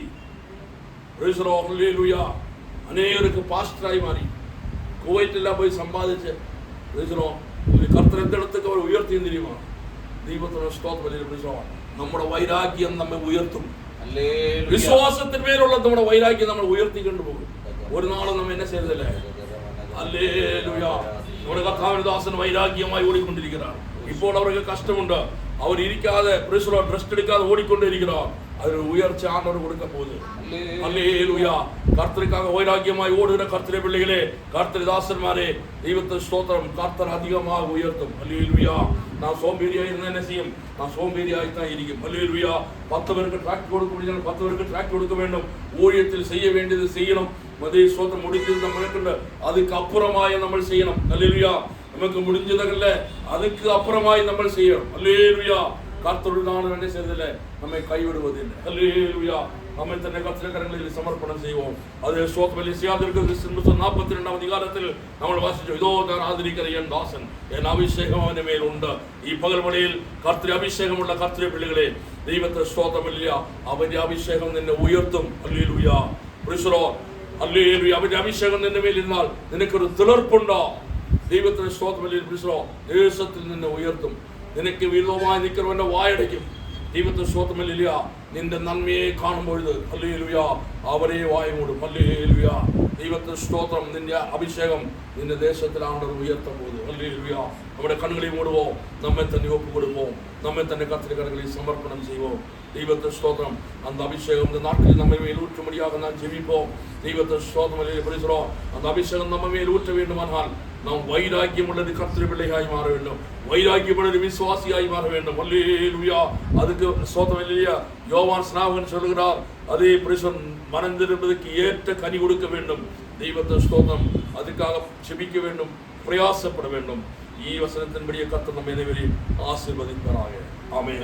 அநேகருக்கு பாஸ்டராய் மாறி குவைட்டெல்லாம் போய் சம்பாதிச்சு கர்த்தர் எந்த இடத்துக்கு அவர் உயர்த்தி தெரியுமா? ദൈവത്തിന് സ്തോത്രം. നമ്മുടെ വൈരാഗ്യം നമ്മെ ഉയർത്തും. വിശ്വാസത്തിന് മേലുള്ള നമ്മുടെ വൈരാഗ്യം നമ്മൾ ഉയർത്തിക്കൊണ്ടു പോകും. ഒരു നാളും നമ്മൾ എന്നെ ചെയ്തല്ലേ? ഹല്ലേലൂയ. നമ്മുടെ കർത്താവിന്റെ ദാസൻ വൈരാഗ്യമായി ഓടിക്കൊണ്ടിരിക്കുകയാണ്. ഇപ്പോൾ അവർക്ക് കഷ്ടമുണ്ട്. അവർ ഇരിക്കാതെ റെസ്റ്റ് എടുക്കാതെ ഓടിക്കൊണ്ടിരിക്കുകയാണ്. അതൊരു ഉയർച്ച ആണ്ടവർ കൊടുക്കാൻ പോകുന്നത്. ഹല്ലേലൂയ. கர்த்தருக்காக வைராக்கியமாய் ஓடுகிற கர்த்தருடைய பிள்ளைகளே, கர்த்தருடைய தாசன்மாரே, தெய்வத்தின் ஸ்தோத்திரம். கர்த்தர் அதிகமாக உயர்த்தும். ஹல்லேலூயா. நான் சோம்பேறியாக இருந்தால் என்ன செய்யும்? நான் சோம்பேறியாகத்தான் இருக்கும். ஹல்லேலூயா. 10 பேருக்கு டிராக்ட் கொடுக்க முடியும், 10 பேருக்கு டிராக்ட் கொடுக்க வேண்டும். ஊழியத்தில் செய்ய வேண்டியது செய்யணும். மதிய ஸ்தோத்திரம் முடிந்தது நம்ம அதுக்கு அப்புறமாய் நம்ம செய்யணும். ஹல்லேலூயா. நமக்கு முடிஞ்சதல்ல, அதுக்கு அப்புறமாய் நம்ம செய்யணும். ஹல்லேலூயா. கர்த்தருடைய நாமம் என்ன செய்வதில்லை, நம்மை கைவிடுவதில்லை. ஹல்லேலூயா. நம்மை தன்னை கர்த்தருடைய கரங்களில் சமர்ப்பணம் செய்வோம். அது ஸ்தோத்திரம். எசேக்கியேல் 42 அதிகாரத்தில் നമ്മൾ വാസിച്ചു, இதோ நான் ஆதரிக்கிற என் தாசன், என் அபிஷேகம் அவன் மேல் உண்டு. ഈ പകൽ വേളയിൽ കർത്തരുടെ അഭിഷേകമുള്ള കർത്തരുടെ പിള്ളകളെ, ദൈവത്തെ സ്തോത്രമില്ല, അവന്റെ അഭിഷേകം നിന്നെ ഉയർത്തും. ഹല്ലേലൂയാ. ഹല്ലേലൂയ. അവന്റെ അഭിഷേകം നിന്റെ മേലിരുന്നാൽ നിനക്കൊരു തിളർപ്പുണ്ടോ? ദൈവത്തിന്റെ സ്തോത്രമില്ല. ദേശത്തിൽ നിന്നെ ഉയർത്തും. നിനക്ക് വിരോധമായി നിൽക്കുന്നവന്റെ വായടയ്ക്കും. ദൈവത്തിന്റെ സ്തോത്രമില്ല. നിന്റെ നന്മയെ കാണുമ്പൊഴുത് ഹല്ലേലൂയ അവരെ വായ മൂടും. ഹല്ലേലൂയ. ദൈവത്തിന്റെ സ്തോത്രം. നിന്റെ അഭിഷേകം നിന്റെ ദേശത്തിലാണ്ടത് ഉയർത്താൻ പോകുന്നത്. ഹല്ലേലൂയ. നമ്മുടെ കണ്ണുകളിൽ മൂടുവോ, നമ്മെ തന്നെ ഒപ്പ് കൊടുപ്പോ, നമ്മെ തന്നെ കർത്തരുടെ കരങ്ങളിൽ സമർപ്പണം ചെയ്യുവോ. ദൈവത്തെ സ്തോത്രം. அந்த அபிஷேகம் இந்த நாட்களில் நம்ம மேல் ஊற்றும்படியாக நாம் ஜெபிப்போம். தெய்வத்தை ஸ்தோத்திரம் பேசுகிறோம். அந்த அபிஷேகம் நம்ம மேல் ஊற்ற வேண்டுமானால் நாம் வைராக்கியம் உள்ளது கர்த்தருடைய பிள்ளையாய் மாற வேண்டும். வைராக்கியம் உள்ளது விசுவாசியாய் மாற வேண்டும். ஹல்லேலூயா. அதுக்கு ஸ்தோத்திரம் இல்லையா? யோவான் ஸ்நாபகன் சொல்லுகிறார், அதே புருஷன் மனம் திரும்புவதற்கு ஏற்ற கனி கொடுக்க வேண்டும். தெய்வத்தை ஸ்தோத்திரம். அதுக்காக ஜெபிக்க வேண்டும், பிரயாசப்பட வேண்டும். ഈ വചനത്തിൻപടിയെ കർത്തർ നമ്മെ ആശീർവദിപ്പാറാകട്ടെ. ആമേൻ.